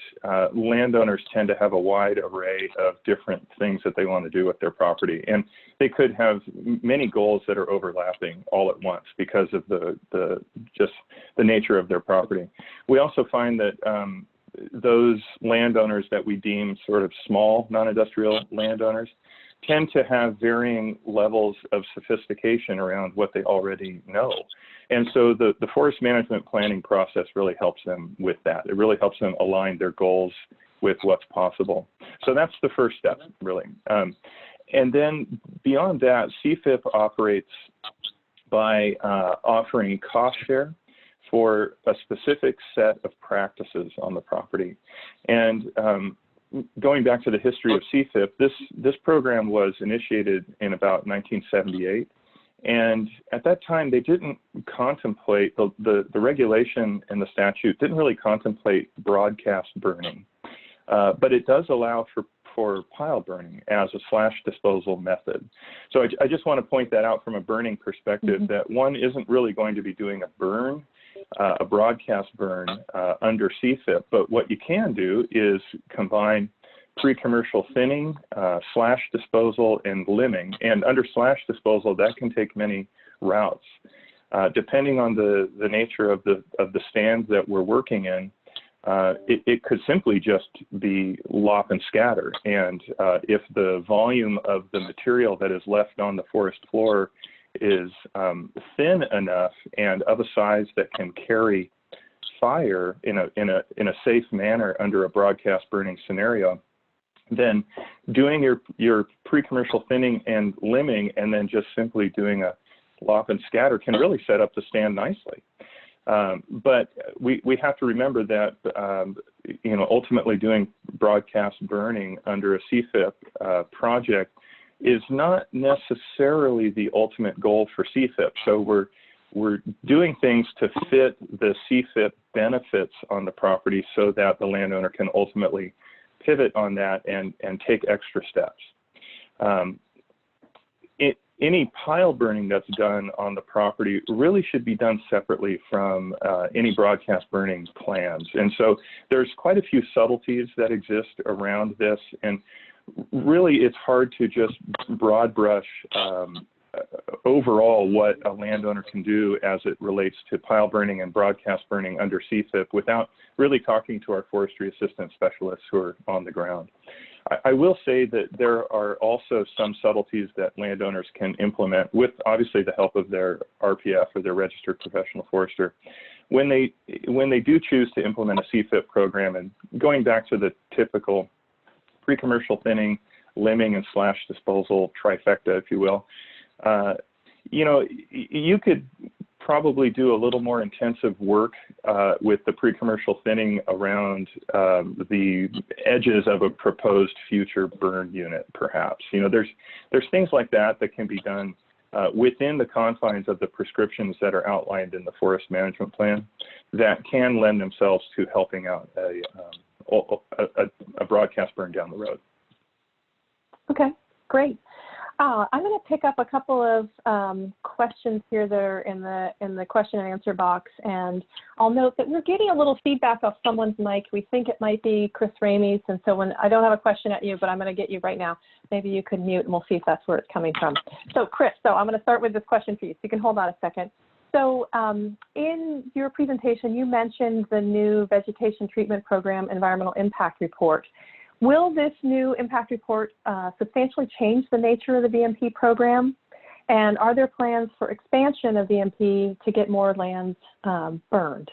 landowners tend to have a wide array of different things that they want to do with their property. And they could have many goals that are overlapping all at once because of just the nature of their property. We also find that those landowners that we deem sort of small non-industrial landowners tend to have varying levels of sophistication around what they already know. And so the forest management planning process really helps them with that. It really helps them align their goals with what's possible. So that's the first step, really. And then beyond that, CFIP operates by offering cost share for a specific set of practices on the property. And going back to the history of CFIP, this program was initiated in about 1978. And at that time, they didn't contemplate, the regulation and the statute didn't really contemplate broadcast burning. But it does allow for pile burning as a slash disposal method. So I just want to point that out from a burning perspective, that one isn't really going to be doing a burn, a broadcast burn under CFIP, but what you can do is combine pre-commercial thinning, slash disposal, and limbing. And under slash disposal, that can take many routes. Depending on the nature of the stands that we're working in, it could simply just be lop and scatter. And if the volume of the material that is left on the forest floor is thin enough and of a size that can carry fire in a safe manner under a broadcast burning scenario, then doing your pre-commercial thinning and limbing and then just simply doing a lop and scatter can really set up the stand nicely. But we have to remember that, ultimately doing broadcast burning under a CFIP project is not necessarily the ultimate goal for CFIP. So we're doing things to fit the CFIP benefits on the property so that the landowner can ultimately pivot on that and take extra steps. Any pile burning that's done on the property really should be done separately from any broadcast burning plans. And so there's quite a few subtleties that exist around this, and really it's hard to just broad brush overall what a landowner can do as it relates to pile burning and broadcast burning under CFIP without really talking to our forestry assistant specialists who are on the ground. I will say that there are also some subtleties that landowners can implement with obviously the help of their RPF or their registered professional forester. When they do choose to implement a CFIP program, and going back to the typical pre-commercial thinning, limbing, and slash disposal trifecta, if you will, you could probably do a little more intensive work with the pre-commercial thinning around the edges of a proposed future burn unit, perhaps. There's things like that that can be done within the confines of the prescriptions that are outlined in the forest management plan that can lend themselves to helping out a broadcast burn down the road. Okay, great. I'm going to pick up a couple of questions here that are in the question and answer box, and I'll note that we're getting a little feedback off someone's mic. We think it might be Chris Ramey's, and so when I don't have a question at you, but I'm going to get you right now. Maybe you could mute, and we'll see if that's where it's coming from. So Chris, I'm going to start with this question for you, so you can hold on a second. So in your presentation, you mentioned the new Vegetation Treatment Program Environmental Impact Report. Will this new impact report substantially change the nature of the VMP program? And are there plans for expansion of VMP to get more lands burned?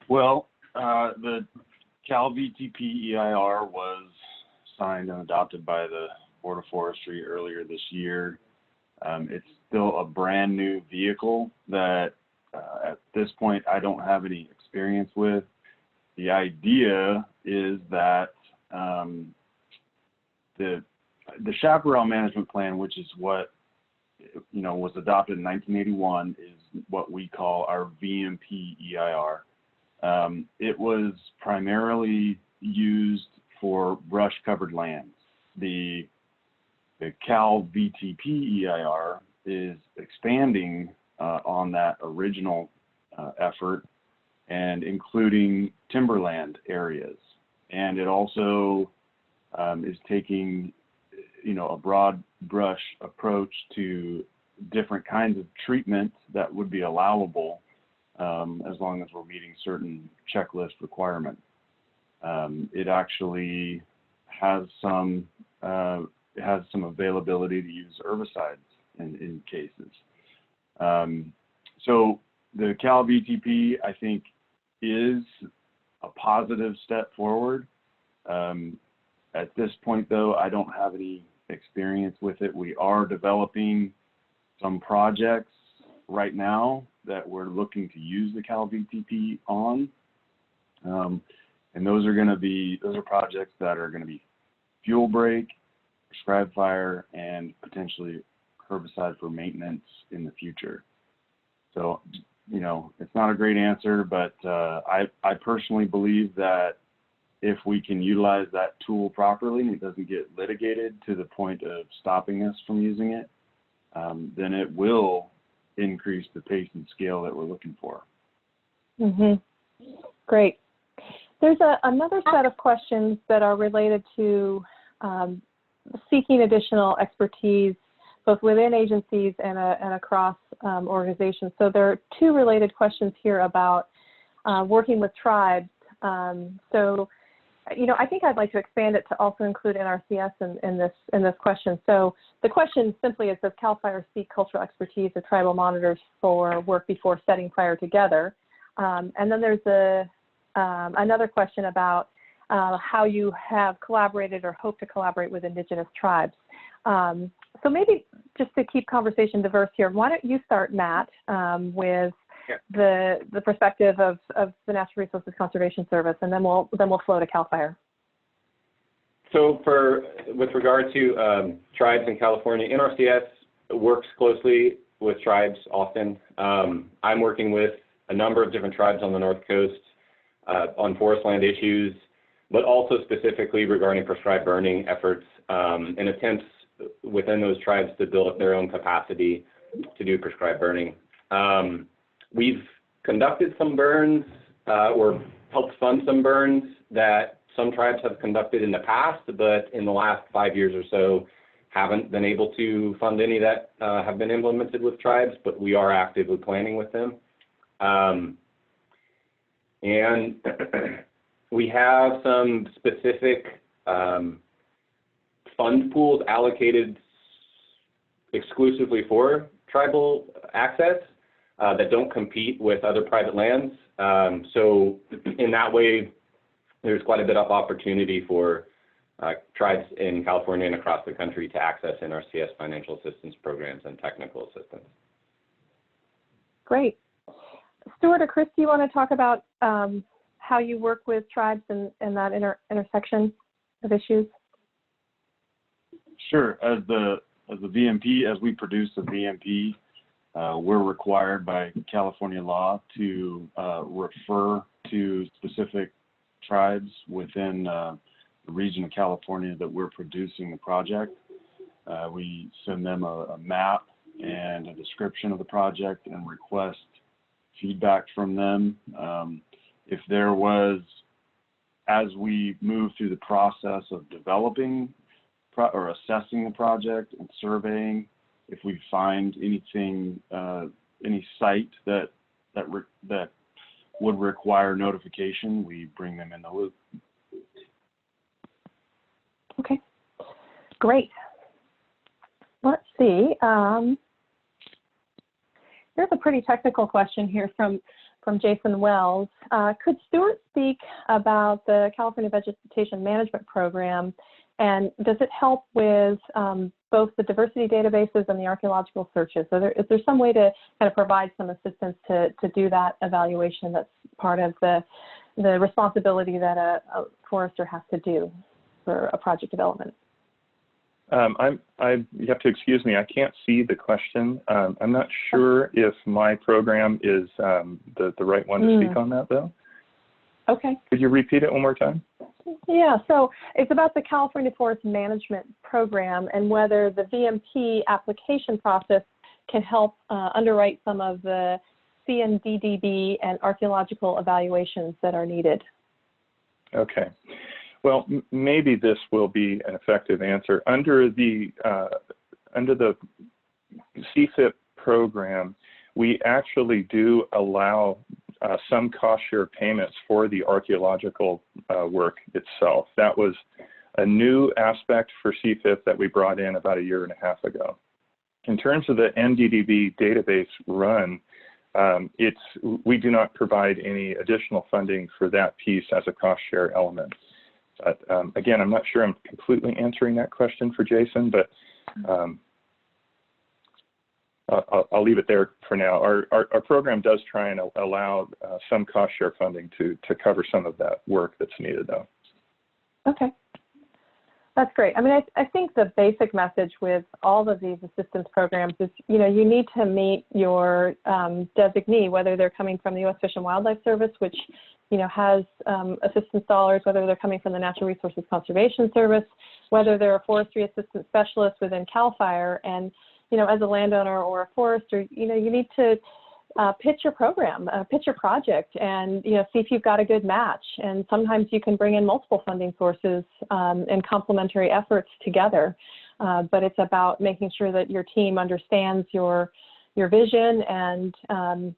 Well, the Cal VTP EIR was signed and adopted by the Board of Forestry earlier this year. It's still a brand new vehicle that at this point I don't have any experience with. The idea is that the chaparral management plan, which is what was adopted in 1981, is what we call our VMP EIR. It was primarily used for brush-covered lands. The Cal VTP EIR is expanding on that original effort and including timberland areas. And it also is taking, a broad brush approach to different kinds of treatment that would be allowable as long as we're meeting certain checklist requirements. It actually has some availability to use herbicides in cases. So the Cal VTP, I think, is a positive step forward. At this point, though, I don't have any experience with it. We are developing some projects right now that we're looking to use the Cal VTP on. And those are projects that are going to be fuel break, prescribed fire, and potentially herbicide for maintenance in the future. So, you know, it's not a great answer, but I personally believe that if we can utilize that tool properly and it doesn't get litigated to the point of stopping us from using it, then it will increase the pace and scale that we're looking for. Great. There's another set of questions that are related to seeking additional expertise, both within agencies and across organizations. So there are two related questions here about working with tribes. So, you know, I think I'd like to expand it to also include NRCS in this question. So the question simply is, does CAL FIRE seek cultural expertise of tribal monitors for work before setting fire together? And then there's another question about how you have collaborated or hope to collaborate with Indigenous tribes. So maybe just to keep conversation diverse here, why don't you start, Matt, with the perspective of the Natural Resources Conservation Service, and then we'll flow to CAL FIRE. So with regard to tribes in California, NRCS works closely with tribes often. I'm working with a number of different tribes on the North Coast on forest land issues, but also specifically regarding prescribed burning efforts and attempts within those tribes to build up their own capacity to do prescribed burning. We've conducted some burns or helped fund some burns that some tribes have conducted in the past, but in the last 5 years or so haven't been able to fund any that have been implemented with tribes, but we are actively planning with them. And we have some specific fund pools allocated exclusively for tribal access that don't compete with other private lands. So in that way, there's quite a bit of opportunity for tribes in California and across the country to access NRCS financial assistance programs and technical assistance. Great. Stuart or Chris, do you want to talk about how you work with tribes and that intersection of issues? Sure. As the VMP, as we produce a VMP, we're required by California law to refer to specific tribes within the region of California that we're producing the project. We send them a map and a description of the project and request feedback from them. If there was, as we move through the process of developing or assessing the project and surveying, if we find anything, any site that would require notification, we bring them in the loop. Okay, great. Let's see. Here's a pretty technical question here from Jason Wells. Could Stewart speak about the California Vegetation Management Program, and does it help with both the diversity databases and the archaeological searches? So is there some way to kind of provide some assistance to do that evaluation that's part of the responsibility that a forester has to do for a project development? You have to excuse me, I can't see the question. I'm not sure if my program is the right one to speak on that, though. Okay. Could you repeat it one more time? Yeah, so it's about the California Forest Management Program and whether the VMP application process can help underwrite some of the CNDDB and archaeological evaluations that are needed. Okay. Well, maybe this will be an effective answer. Under the CFIP program, we actually do allow some cost share payments for the archaeological work itself. That was a new aspect for CFIP that we brought in about 1.5 years ago. In terms of the NDDB database run, we do not provide any additional funding for that piece as a cost share element. But again, I'm not sure I'm completely answering that question for Jason, but I'll leave it there for now. Our program does try and allow some cost share funding to cover some of that work that's needed, though. Okay. That's great. I mean, I think the basic message with all of these assistance programs is, you know, you need to meet your designee, whether they're coming from the U.S. Fish and Wildlife Service, which, you know, has assistance dollars, whether they're coming from the Natural Resources Conservation Service, whether they're a forestry assistance specialist within CAL FIRE. And, you know, as a landowner or a forester, you know, you need to pitch your program, pitch your project, and, you know, see if you've got a good match. And sometimes you can bring in multiple funding sources and complementary efforts together. But it's about making sure that your team understands your vision and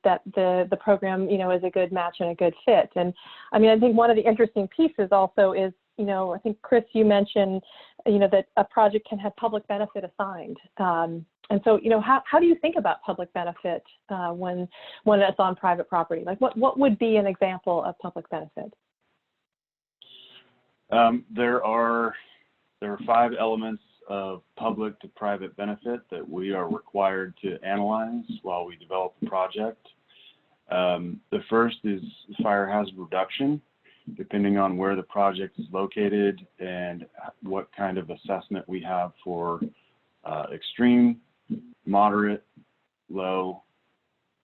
that the program, you know, is a good match and a good fit. And I mean, I think one of the interesting pieces also is, you know, I think, Chris, you mentioned, you know, that a project can have public benefit assigned. And so, you know, how do you think about public benefit when it's on private property? Like, what would be an example of public benefit? There are 5 elements of public to private benefit that we are required to analyze while we develop a project. The first is fire hazard reduction, depending on where the project is located and what kind of assessment we have for extreme, moderate, low,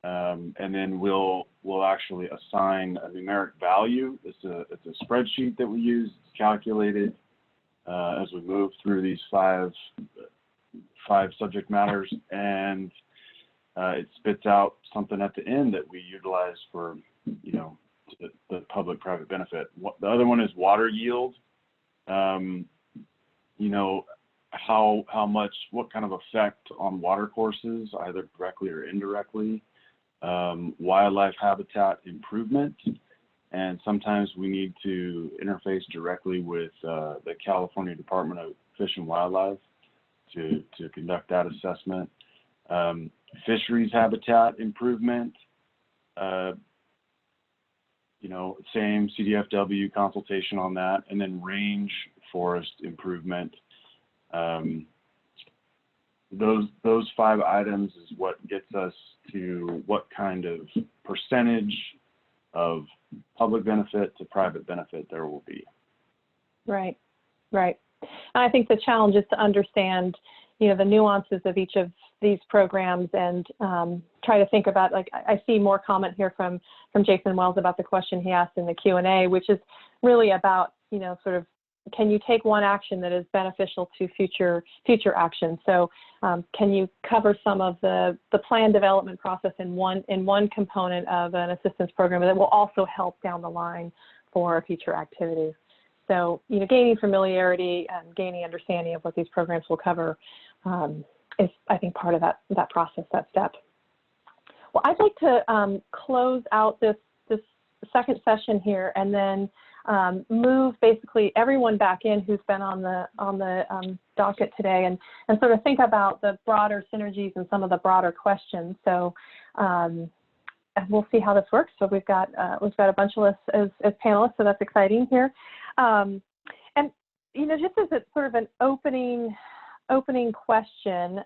and then we'll actually assign a numeric value. It's a spreadsheet that we use. It's calculated as we move through these five subject matters, and it spits out something at the end that we utilize for, you know, the public-private benefit. The other one is water yield. You know, what kind of effect on water courses, either directly or indirectly, wildlife habitat improvement, and sometimes we need to interface directly with the California Department of Fish and Wildlife to conduct that assessment. Fisheries habitat improvement, you know, same CDFW consultation on that, and then range forest improvement. Those 5 items is what gets us to what kind of percentage of public benefit to private benefit there will be. Right, right. And I think the challenge is to understand, you know, the nuances of each of these programs and try to think about, like, I see more comment here from Jason Wells about the question he asked in the Q&A, which is really about, you know, sort of, can you take one action that is beneficial to future action? So can you cover some of the plan development process in one component of an assistance program that will also help down the line for future activities? So, you know, gaining familiarity and gaining understanding of what these programs will cover is, I think, part of that process, that step. Well, I'd like to close out this second session here and then move basically everyone back in who's been on the docket today and sort of think about the broader synergies and some of the broader questions. So and we'll see how this works. So we've got a bunch of us as panelists, so that's exciting here. And you know, just as a sort of an opening question,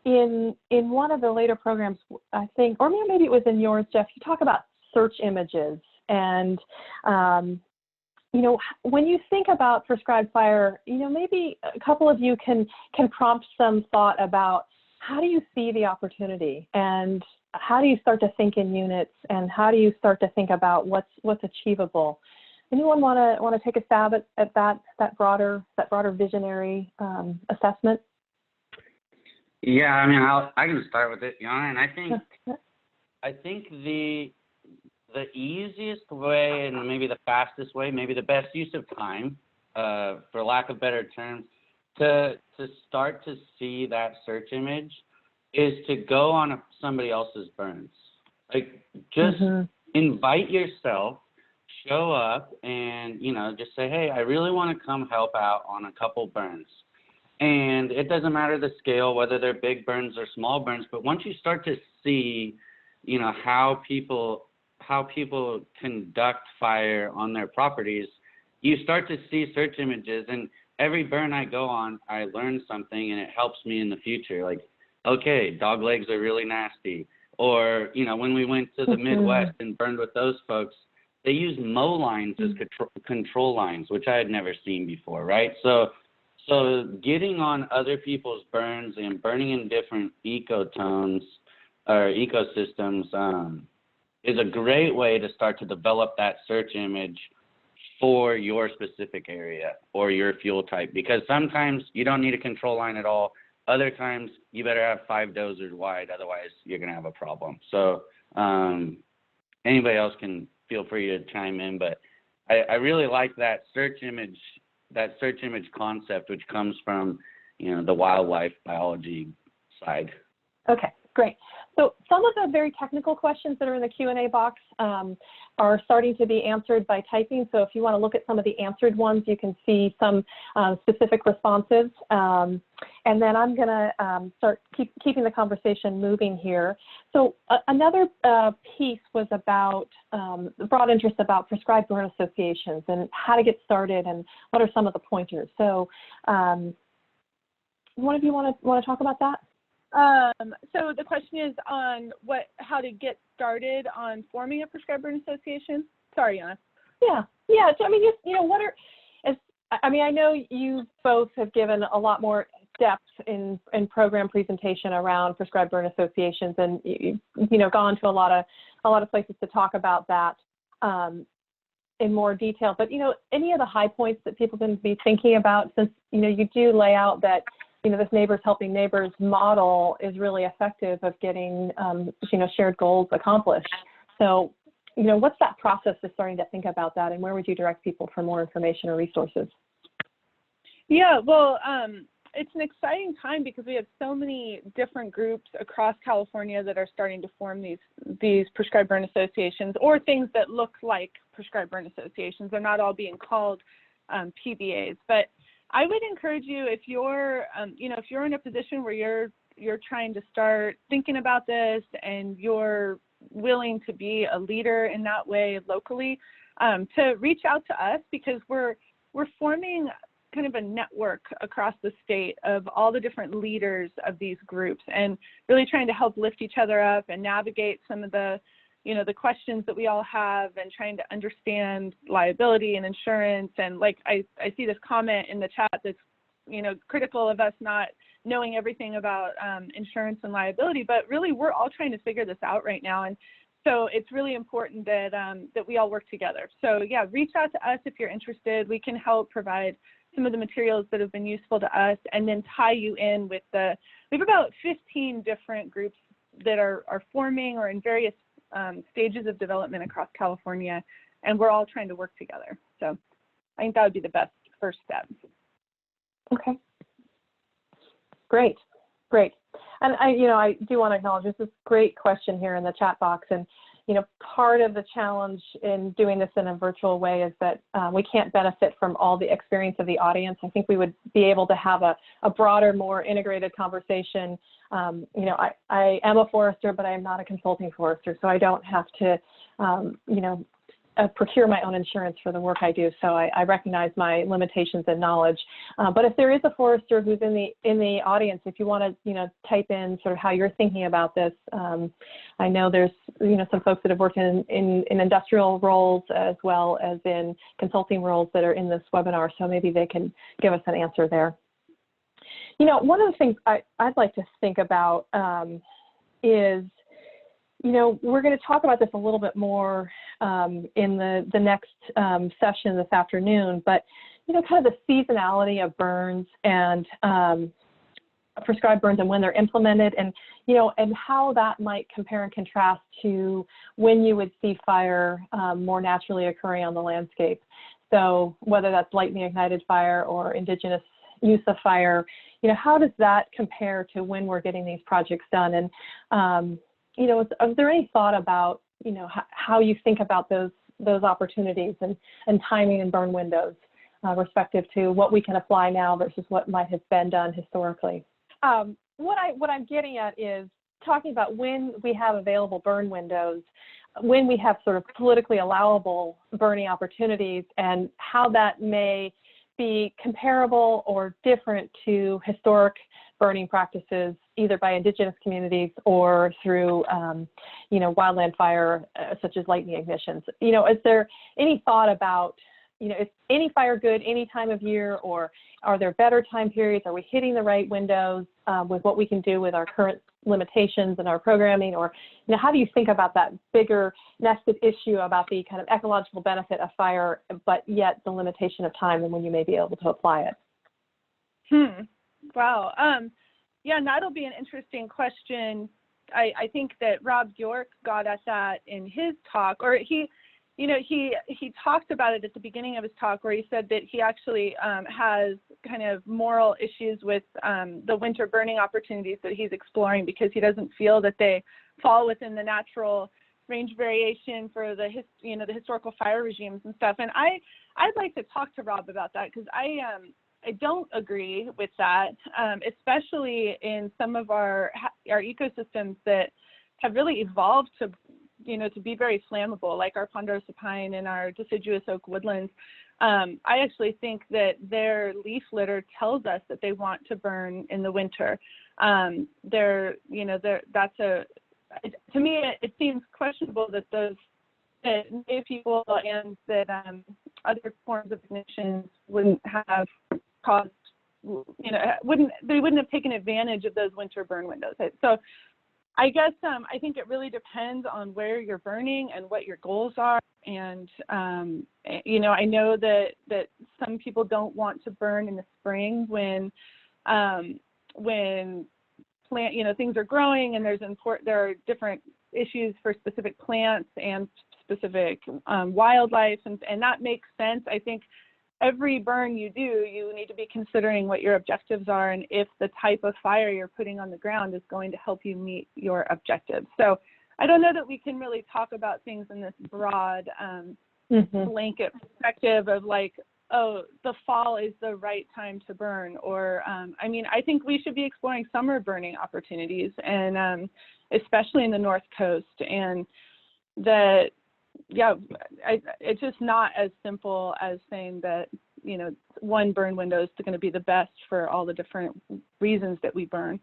in one of the later programs, I think, or maybe it was in yours, Jeff, you talk about search images. And, you know, when you think about prescribed fire, you know, maybe a couple of you can prompt some thought about how do you see the opportunity and how do you start to think in units and how do you start to think about what's achievable? Anyone want to take a stab at that broader visionary assessment? Yeah, I mean, I can start with it, Yana, and I think the easiest way and maybe the fastest way, maybe the best use of time, for lack of better terms, to start to see that search image is to go on somebody else's burns. Like, just invite yourself, show up, and, you know, just say, hey, I really want to come help out on a couple burns. And it doesn't matter the scale, whether they're big burns or small burns, but once you start to see, you know, how people conduct fire on their properties, you start to see search images, and every burn I go on, I learn something, and it helps me in the future. Like, okay, dog legs are really nasty. Or, you know, when we went to the Midwest and burned with those folks, they use mow lines as control lines, which I had never seen before, right? So getting on other people's burns and burning in different ecotones or ecosystems is a great way to start to develop that search image for your specific area or your fuel type, because sometimes you don't need a control line at all. Other times you better have 5 dozers wide, otherwise you're going to have a problem. So anybody else can feel free to chime in, but I really like that search image concept, which comes from, you know, the wildlife biology side. Okay, great. So some of the very technical questions that are in the Q&A box are starting to be answered by typing. So if you want to look at some of the answered ones, you can see some specific responses. And then I'm going to start keeping the conversation moving here. So another piece was about broad interest about prescribed burn associations and how to get started and what are some of the pointers. So one of you want to talk about that? So the question is on how to get started on forming a prescribed burn association. Sorry, Anna. Yeah. So I mean, I know you both have given a lot more depth in program presentation around prescribed burn associations, and you know, gone to a lot of places to talk about that in more detail. But you know, any of the high points that people can be thinking about, since you know you do lay out that, you know, this neighbors helping neighbors model is really effective of getting, you know, shared goals accomplished. So, you know, what's that process of starting to think about that, and where would you direct people for more information or resources? Yeah, well, it's an exciting time because we have so many different groups across California that are starting to form these prescribed burn associations, or things that look like prescribed burn associations. They're not all being called PBAs, but I would encourage you, if you're, you know, if you're in a position where you're trying to start thinking about this and you're willing to be a leader in that way locally, to reach out to us, because we're forming kind of a network across the state of all the different leaders of these groups, and really trying to help lift each other up and navigate some of the, you know, the questions that we all have, and trying to understand liability and insurance. And like, I see this comment in the chat that's, you know, critical of us not knowing everything about insurance and liability, but really we're all trying to figure this out right now. And so it's really important that, that we all work together. So yeah, reach out to us if you're interested. We can help provide some of the materials that have been useful to us, and then tie you in with we have about 15 different groups that are forming or in various stages of development across California, and we're all trying to work together. So I think that would be the best first step. Okay. Great. And I do want to acknowledge this is a great question here in the chat box. And, you know, part of the challenge in doing this in a virtual way is that we can't benefit from all the experience of the audience. I think we would be able to have a broader, more integrated conversation. You know, I am a forester, but I am not a consulting forester, so I don't have to, you know, procure my own insurance for the work I do. So I recognize my limitations and knowledge. But if there is a forester who's in the audience, if you want to, you know, type in sort of how you're thinking about this, I know there's, you know, some folks that have worked in industrial roles as well as in consulting roles that are in this webinar. So maybe they can give us an answer there. You know, one of the things I'd like to think about is, you know, we're going to talk about this a little bit more in the next session this afternoon, but, you know, kind of the seasonality of burns and prescribed burns and when they're implemented, and, you know, and how that might compare and contrast to when you would see fire more naturally occurring on the landscape. So whether that's lightning ignited fire or indigenous use of fire, how does that compare to when we're getting these projects done? And, is there any thought about, how you think about those opportunities and timing and burn windows respective to what we can apply now versus what might have been done historically? What I'm getting at is talking about when we have available burn windows, when we have sort of politically allowable burning opportunities, and how that may be comparable or different to historic burning practices, either by indigenous communities or through, wildland fire, such as lightning ignitions. Is there any thought about, is any fire good any time of year, or are there better time periods? Are we hitting the right windows with what we can do with our current limitations and our programming? Or, how do you think about that bigger nested issue about the kind of ecological benefit of fire, but yet the limitation of time and when you may be able to apply it? Wow. Yeah, and that'll be an interesting question. I think that Rob York got at that in his talk, or he talked about it at the beginning of his talk, where he said that he actually has kind of moral issues with the winter burning opportunities that he's exploring, because he doesn't feel that they fall within the natural range variation for the historical fire regimes and stuff. And I'd like to talk to Rob about that, because I don't agree with that, especially in some of our ecosystems that have really evolved to be very flammable, like our ponderosa pine and our deciduous oak woodlands. I actually think that their leaf litter tells us that they want to burn in the winter. To me, it seems questionable that Native people and that other forms of ignitions wouldn't have caused, they wouldn't have taken advantage of those winter burn windows. So I guess I think it really depends on where you're burning and what your goals are. And, I know that some people don't want to burn in the spring when things are growing and there are different issues for specific plants and specific wildlife, and that makes sense. I think every burn you do, you need to be considering what your objectives are and if the type of fire you're putting on the ground is going to help you meet your objectives. So I don't know that we can really talk about things in this broad blanket perspective of like, oh, the fall is the right time to burn. Or, I think we should be exploring summer burning opportunities, and especially in the North Coast. And that, it's just not as simple as saying that, one burn window is going to be the best for all the different reasons that we burn.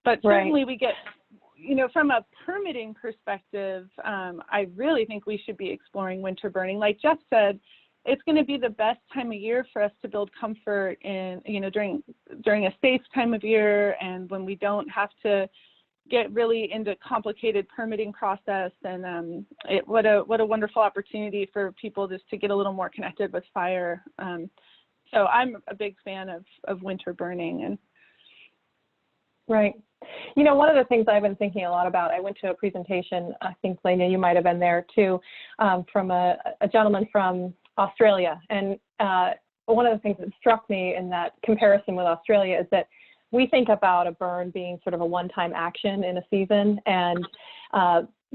But certainly we get, from a permitting perspective, I really think we should be exploring winter burning. Like Jeff said, it's going to be the best time of year for us to build comfort in, during a safe time of year, and when we don't have to get really into complicated permitting process. And what a wonderful opportunity for people just to get a little more connected with fire. So I'm a big fan of winter burning. And right. One of the things I've been thinking a lot about, I went to a presentation, I think, Lena, you might have been there too, from a gentleman from Australia. And one of the things that struck me in that comparison with Australia is that we think about a burn being sort of a one-time action in a season. And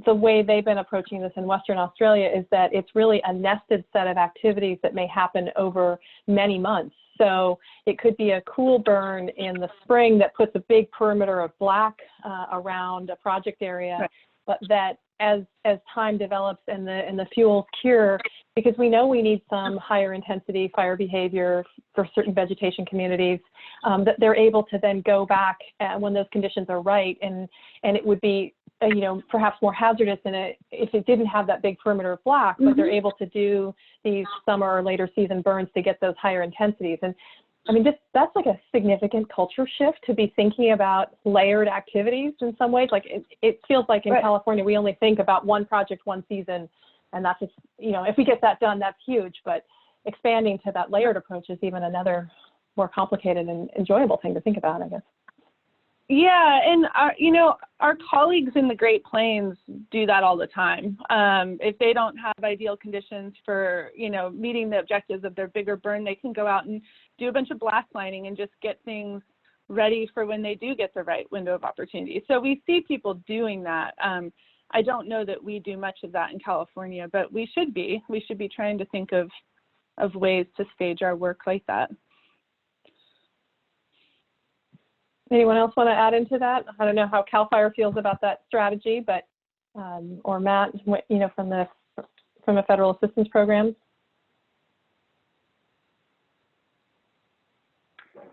the way they've been approaching this in Western Australia is that it's really a nested set of activities that may happen over many months. So it could be a cool burn in the spring that puts a big perimeter of black around a project area, right, but that as time develops and the fuels cure, because we know we need some higher intensity fire behavior for certain vegetation communities, that they're able to then go back when those conditions are right, and it would be perhaps more hazardous if it didn't have that big perimeter of black, but they're able to do these summer or later season burns to get those higher intensities. And that's like a significant culture shift to be thinking about layered activities in some ways. Like it feels like in right. California, we only think about one project, one season, and that's just, if we get that done, that's huge. But expanding to that layered approach is even another more complicated and enjoyable thing to think about, I guess. Yeah, and our colleagues in the Great Plains do that all the time. If they don't have ideal conditions for, meeting the objectives of their bigger burn, they can go out and do a bunch of blast lining and just get things ready for when they do get the right window of opportunity. So we see people doing that. I don't know that we do much of that in California, but we should be. We should be trying to think of ways to stage our work like that. Anyone else want to add into that? I don't know how CAL FIRE feels about that strategy, but or Matt, from the federal assistance programs.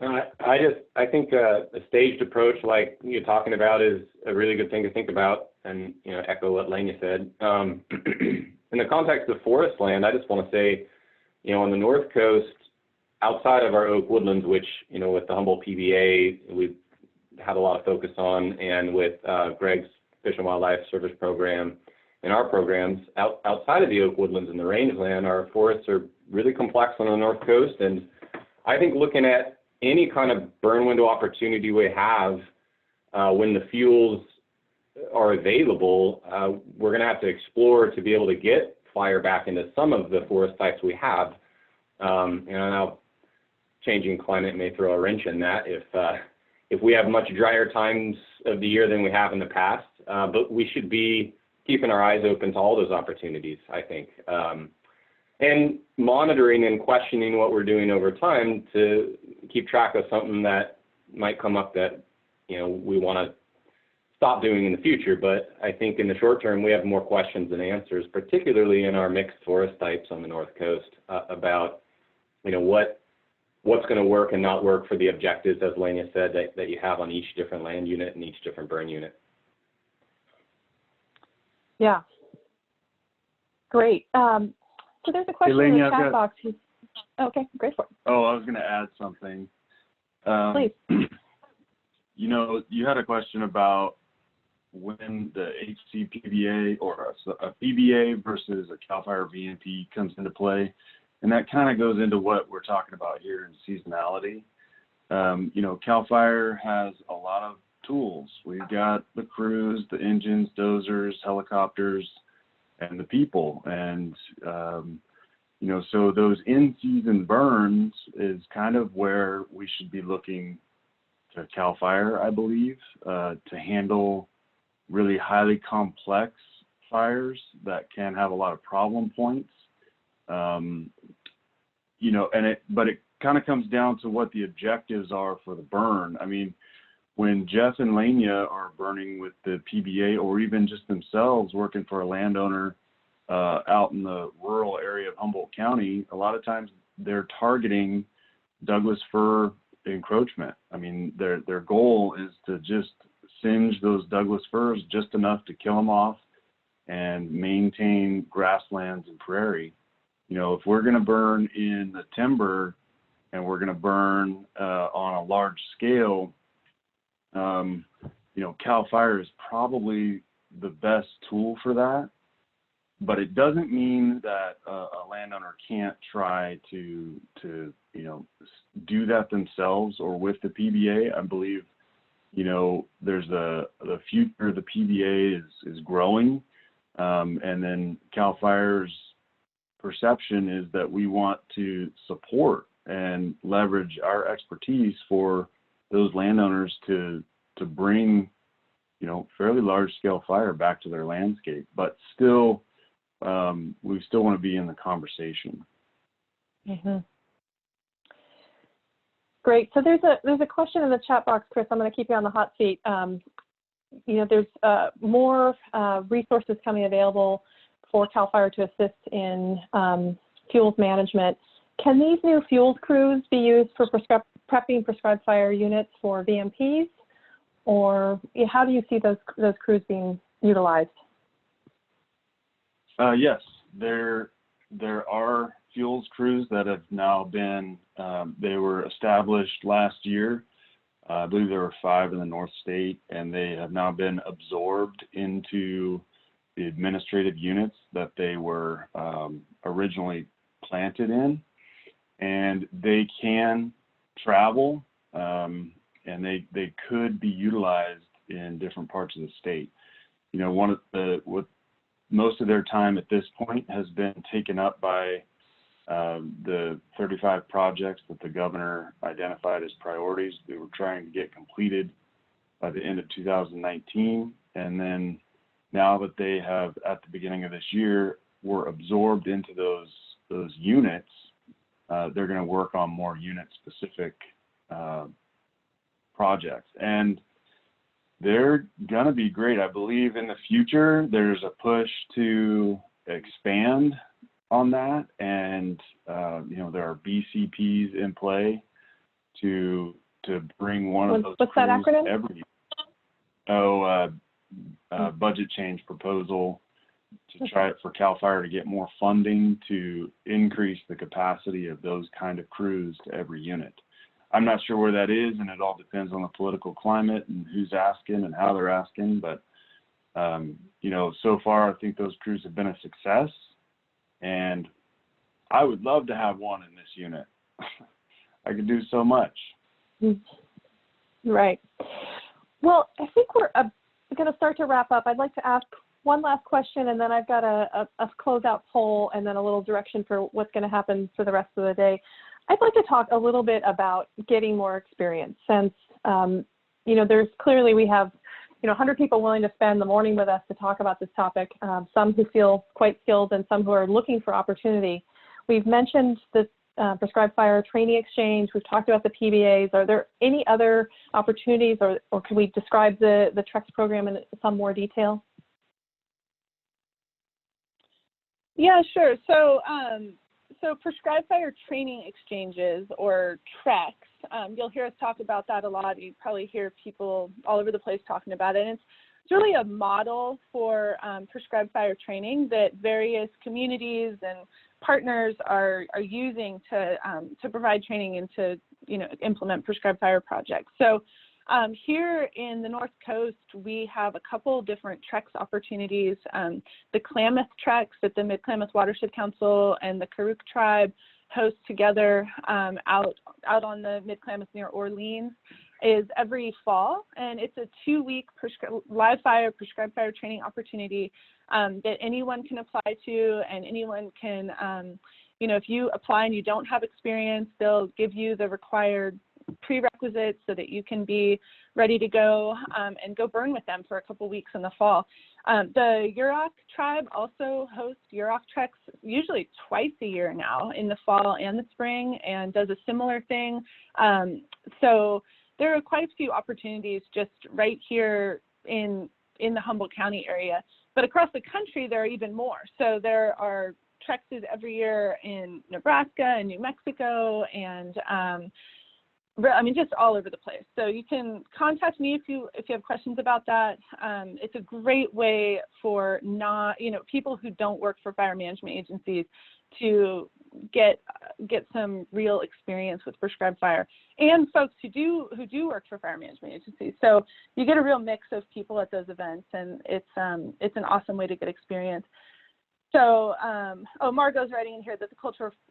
I think a staged approach like you're talking about is a really good thing to think about, and echo what Lenya said. In the context of forest land, I just want to say, on the North Coast, outside of our oak woodlands, which with the Hummel PBA we've had a lot of focus on, and with Greg's Fish and Wildlife Service program and our programs, outside of the oak woodlands and the rangeland, our forests are really complex on the North Coast, and I think looking at any kind of burn window opportunity we have when the fuels are available, we're going to have to explore to be able to get fire back into some of the forest types we have. Now changing climate may throw a wrench in that if we have much drier times of the year than we have in the past, but we should be keeping our eyes open to all those opportunities, I think. And monitoring and questioning what we're doing over time to keep track of something that might come up that, we want to stop doing in the future. But I think in the short term, we have more questions than answers, particularly in our mixed forest types on the North Coast, about, what's going to work and not work for the objectives, as Lena said, that you have on each different land unit and each different burn unit. Yeah. Great. So there's a question in the chat box. Okay, great for it. Oh, I was going to add something. Please. You had a question about when the HCPBA or a PBA versus a CAL FIRE VMP comes into play. And that kind of goes into what we're talking about here in seasonality. CAL FIRE has a lot of tools. We've got the crews, the engines, dozers, helicopters, and the people. And, so those in-season burns is kind of where we should be looking to CAL FIRE, I believe, to handle really highly complex fires that can have a lot of problem points. But it kind of comes down to what the objectives are for the burn. I mean, when Jeff and Lenya are burning with the PBA, or even just themselves working for a landowner out in the rural area of Humboldt County, a lot of times they're targeting Douglas fir encroachment. I mean, their goal is to just singe those Douglas firs just enough to kill them off and maintain grasslands and prairie. If we're going to burn in the timber and we're going to burn on a large scale, CAL FIRE is probably the best tool for that. But it doesn't mean that a landowner can't try to do that themselves or with the PBA. I believe, there's the future of the PBA is growing, and then CAL FIRE's perception is that we want to support and leverage our expertise for those landowners to bring, fairly large scale fire back to their landscape, but still, we still want to be in the conversation. Mm-hmm. Great. So there's a question in the chat box, Chris. I'm going to keep you on the hot seat. There's more resources coming available for CAL FIRE to assist in fuels management. Can these new fuels crews be used for prepping prescribed fire units for VMPs, or how do you see those crews being utilized? Yes, there are fuels crews that have now been, they were established last year. I believe there were 5 in the North State, and they have now been absorbed into the administrative units that they were originally planted in. And they can travel, and they could be utilized in different parts of the state. You know, what most of their time at this point has been taken up by the 35 projects that the governor identified as priorities that were trying to get completed by the end of 2019. And then now that they have, at the beginning of this year, were absorbed into those units, they're going to work on more unit-specific projects. And they're going to be great. I believe in the future, there's a push to expand on that. And, you know, there are BCPs in play to bring one of those. What's that acronym? Budget change proposal to try it for CAL FIRE to get more funding to increase the capacity of those kind of crews to every unit. I'm not sure where that is, and it all depends on the political climate and who's asking and how they're asking. But, you know, so far, I think those crews have been a success, and I would love to have one in this unit. I could do so much. Right. Well, I think we're going to start to wrap up. I'd like to ask one last question, and then I've got a closeout poll and then a little direction for what's going to happen for the rest of the day. I'd like to talk a little bit about getting more experience since, you know, we have, you know, 100 people willing to spend the morning with us to talk about this topic, some who feel quite skilled and some who are looking for opportunity. We've mentioned the Prescribed Fire Training Exchange. We've talked about the PBAs. Are there any other opportunities, or can we describe the TREX program in some more detail? Yeah, sure. So Prescribed Fire Training Exchanges, or TREX, you'll hear us talk about that a lot. You probably hear people all over the place talking about it. And it's really a model for prescribed fire training that various communities and partners are using to provide training and to, you know, implement prescribed fire projects. So here in the North Coast, we have a couple different TREX opportunities. The Klamath TREX that the Mid-Klamath Watershed Council and the Karuk tribe host together out on the Mid-Klamath near Orleans is every fall, and it's a 2-week live fire prescribed fire training opportunity that anyone can apply to, and anyone can, you know, if you apply and you don't have experience, they'll give you the required prerequisites so that you can be ready to go and go burn with them for a couple weeks in the fall. The Yurok tribe also hosts Yurok treks usually twice a year now, in the fall and the spring, and does a similar thing. So there are quite a few opportunities just right here in the Humboldt County area, but across the country there are even more. So there are treks every year in Nebraska and New Mexico, and I mean, just all over the place. So you can contact me if you have questions about that. It's a great way for people who don't work for fire management agencies to get some real experience with prescribed fire, and folks who do work for fire management agencies. So you get a real mix of people at those events, and it's an awesome way to get experience. So, Margot's writing in here that the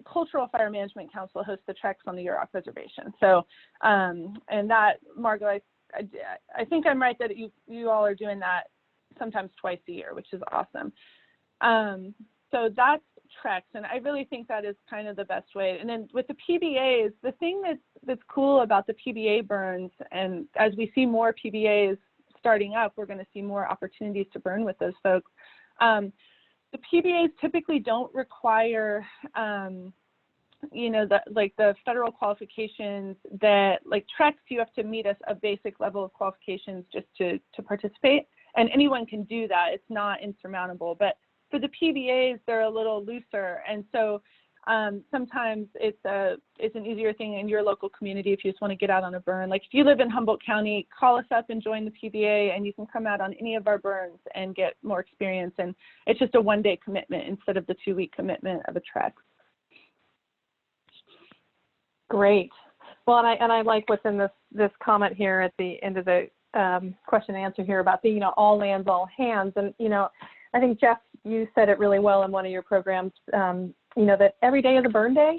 Cultural Fire Management Council hosts the treks on the Yurok Reservation. So, and that, Margot, I think I'm right that you all are doing that sometimes twice a year, which is awesome. So that's treks, and I really think that is kind of the best way. And then with the PBAs, the thing that's cool about the PBA burns, and as we see more PBAs starting up, we're going to see more opportunities to burn with those folks. The PBAs typically don't require, the federal qualifications that, like TREX, you have to meet a basic level of qualifications just to participate, and anyone can do that. It's not insurmountable. But for the PBAs, they're a little looser, and so sometimes it's an easier thing in your local community if you just want to get out on a burn. Like if you live in Humboldt County, call us up and join the PBA, and you can come out on any of our burns and get more experience. And it's just a one-day commitment instead of the 2-week commitment of a TREX. Great. Well, and I like what's in this comment here at the end of the question and answer here about the all lands, all hands. And I think Jeff, you said it really well in one of your programs. That every day is a burn day.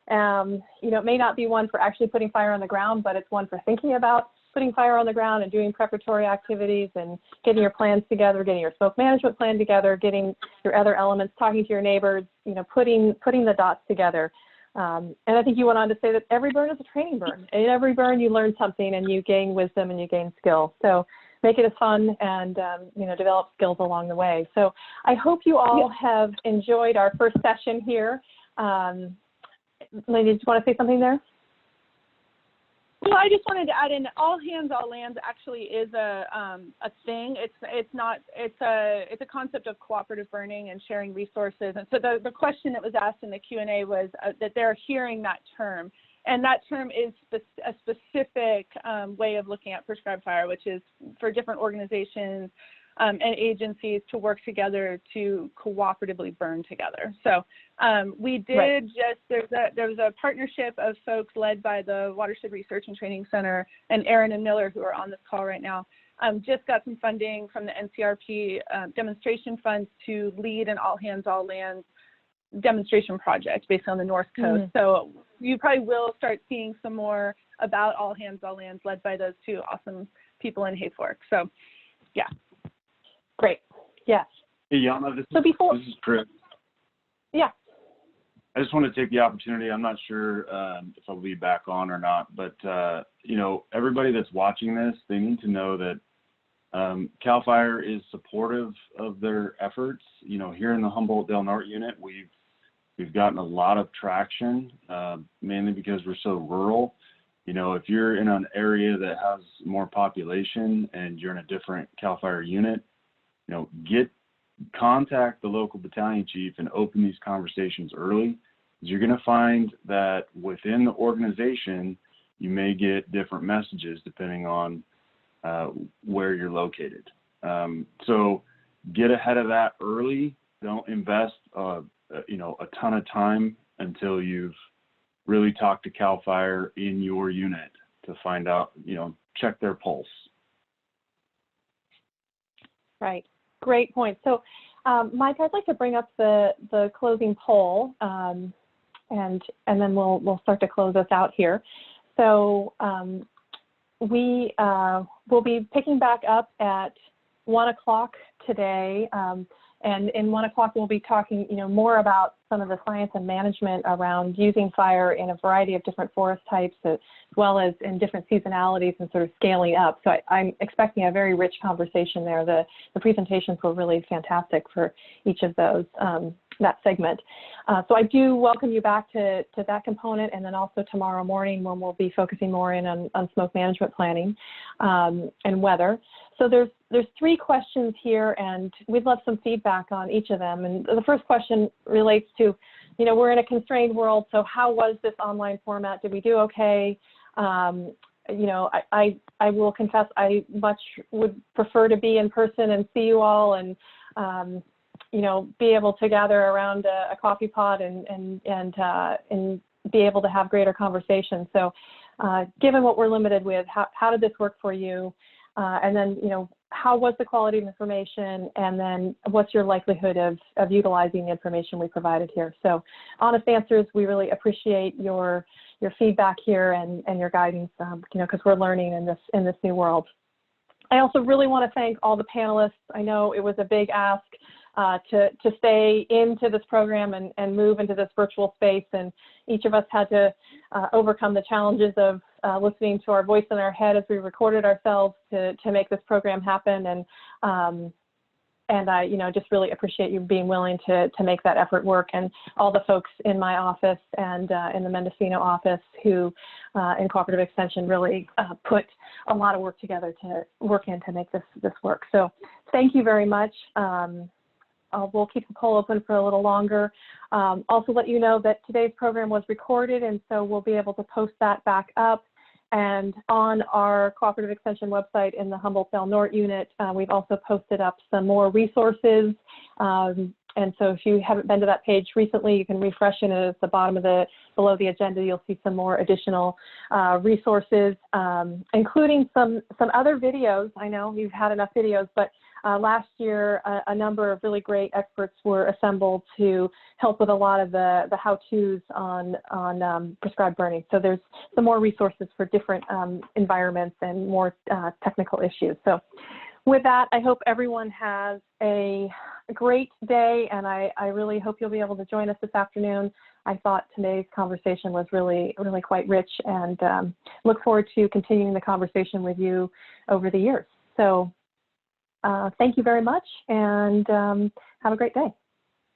It may not be one for actually putting fire on the ground, but it's one for thinking about putting fire on the ground and doing preparatory activities and getting your plans together, getting your smoke management plan together, getting your other elements, talking to your neighbors, putting the dots together. And I think you went on to say that every burn is a training burn. In every burn, you learn something and you gain wisdom and you gain skill. So make it as fun and, develop skills along the way. So I hope you all have enjoyed our first session here. Lena, did you want to say something there? Well, I just wanted to add in, all hands, all lands actually is a thing. It's a concept of cooperative burning and sharing resources. And so the question that was asked in the Q&A was that they're hearing that term. And that term is a specific way of looking at prescribed fire, which is for different organizations and agencies to work together to cooperatively burn together. So we did there was a partnership of folks led by the Watershed Research and Training Center and Aaron and Miller, who are on this call right now, just got some funding from the NCRP demonstration funds to lead an all hands, all lands demonstration project based on the North Coast. So you probably will start seeing some more about all hands, all lands led by those two awesome people in Hayfork. So yeah. Great. Yes. Hey, Yana, this is Chris. Yeah. I just want to take the opportunity. I'm not sure if I'll be back on or not, but, everybody that's watching this, they need to know that CAL FIRE is supportive of their efforts. Here in the Humboldt Del Norte unit, we've gotten a lot of traction, mainly because we're so rural. If you're in an area that has more population and you're in a different CAL FIRE unit, contact the local battalion chief and open these conversations early. You're going to find that within the organization, you may get different messages depending on where you're located. So get ahead of that early. Don't invest, a ton of time until you've really talked to CAL FIRE in your unit to find out, check their pulse. Right. Great point. So, Mike, I'd like to bring up the closing poll, and then we'll start to close us out here. So we will be picking back up at 1 o'clock today, and in 1 o'clock we'll be talking, more about some of the science and management around using fire in a variety of different forest types, as well as in different seasonalities and sort of scaling up. So I'm expecting a very rich conversation there. The presentations were really fantastic for each of those, that segment. So I do welcome you back to that component, and then also tomorrow morning when we'll be focusing more in on smoke management planning and weather. So there's 3 questions here, and we'd love some feedback on each of them. And the first question relates to, we're in a constrained world, so how was this online format? Did we do okay? I will confess I much would prefer to be in person and see you all and, be able to gather around a coffee pot and be able to have greater conversations. So given what we're limited with, how did this work for you? And then, how was the quality of information? And then what's your likelihood of utilizing the information we provided here? So honest answers, we really appreciate your feedback here and your guidance, because we're learning in this new world. I also really want to thank all the panelists. I know it was a big ask to stay into this program and move into this virtual space, and each of us had to overcome the challenges of listening to our voice in our head as we recorded ourselves to make this program happen. And I, just really appreciate you being willing to make that effort work, and all the folks in my office and in the Mendocino office who in Cooperative Extension really put a lot of work together to make this work. So thank you very much. We'll keep the poll open for a little longer. Also let you know that today's program was recorded, and so we'll be able to post that back up. And on our Cooperative Extension website in the Humboldt Del Norte unit, we've also posted up some more resources. And so if you haven't been to that page recently, you can refresh it. At the bottom of below the agenda, you'll see some more additional resources, including some other videos. I know you've had enough videos, but last year, a number of really great experts were assembled to help with a lot of the how-tos on prescribed burning. So there's some more resources for different environments and more technical issues. So with that, I hope everyone has a great day, and I really hope you'll be able to join us this afternoon. I thought today's conversation was really quite rich, and look forward to continuing the conversation with you over the years. So thank you very much, and have a great day.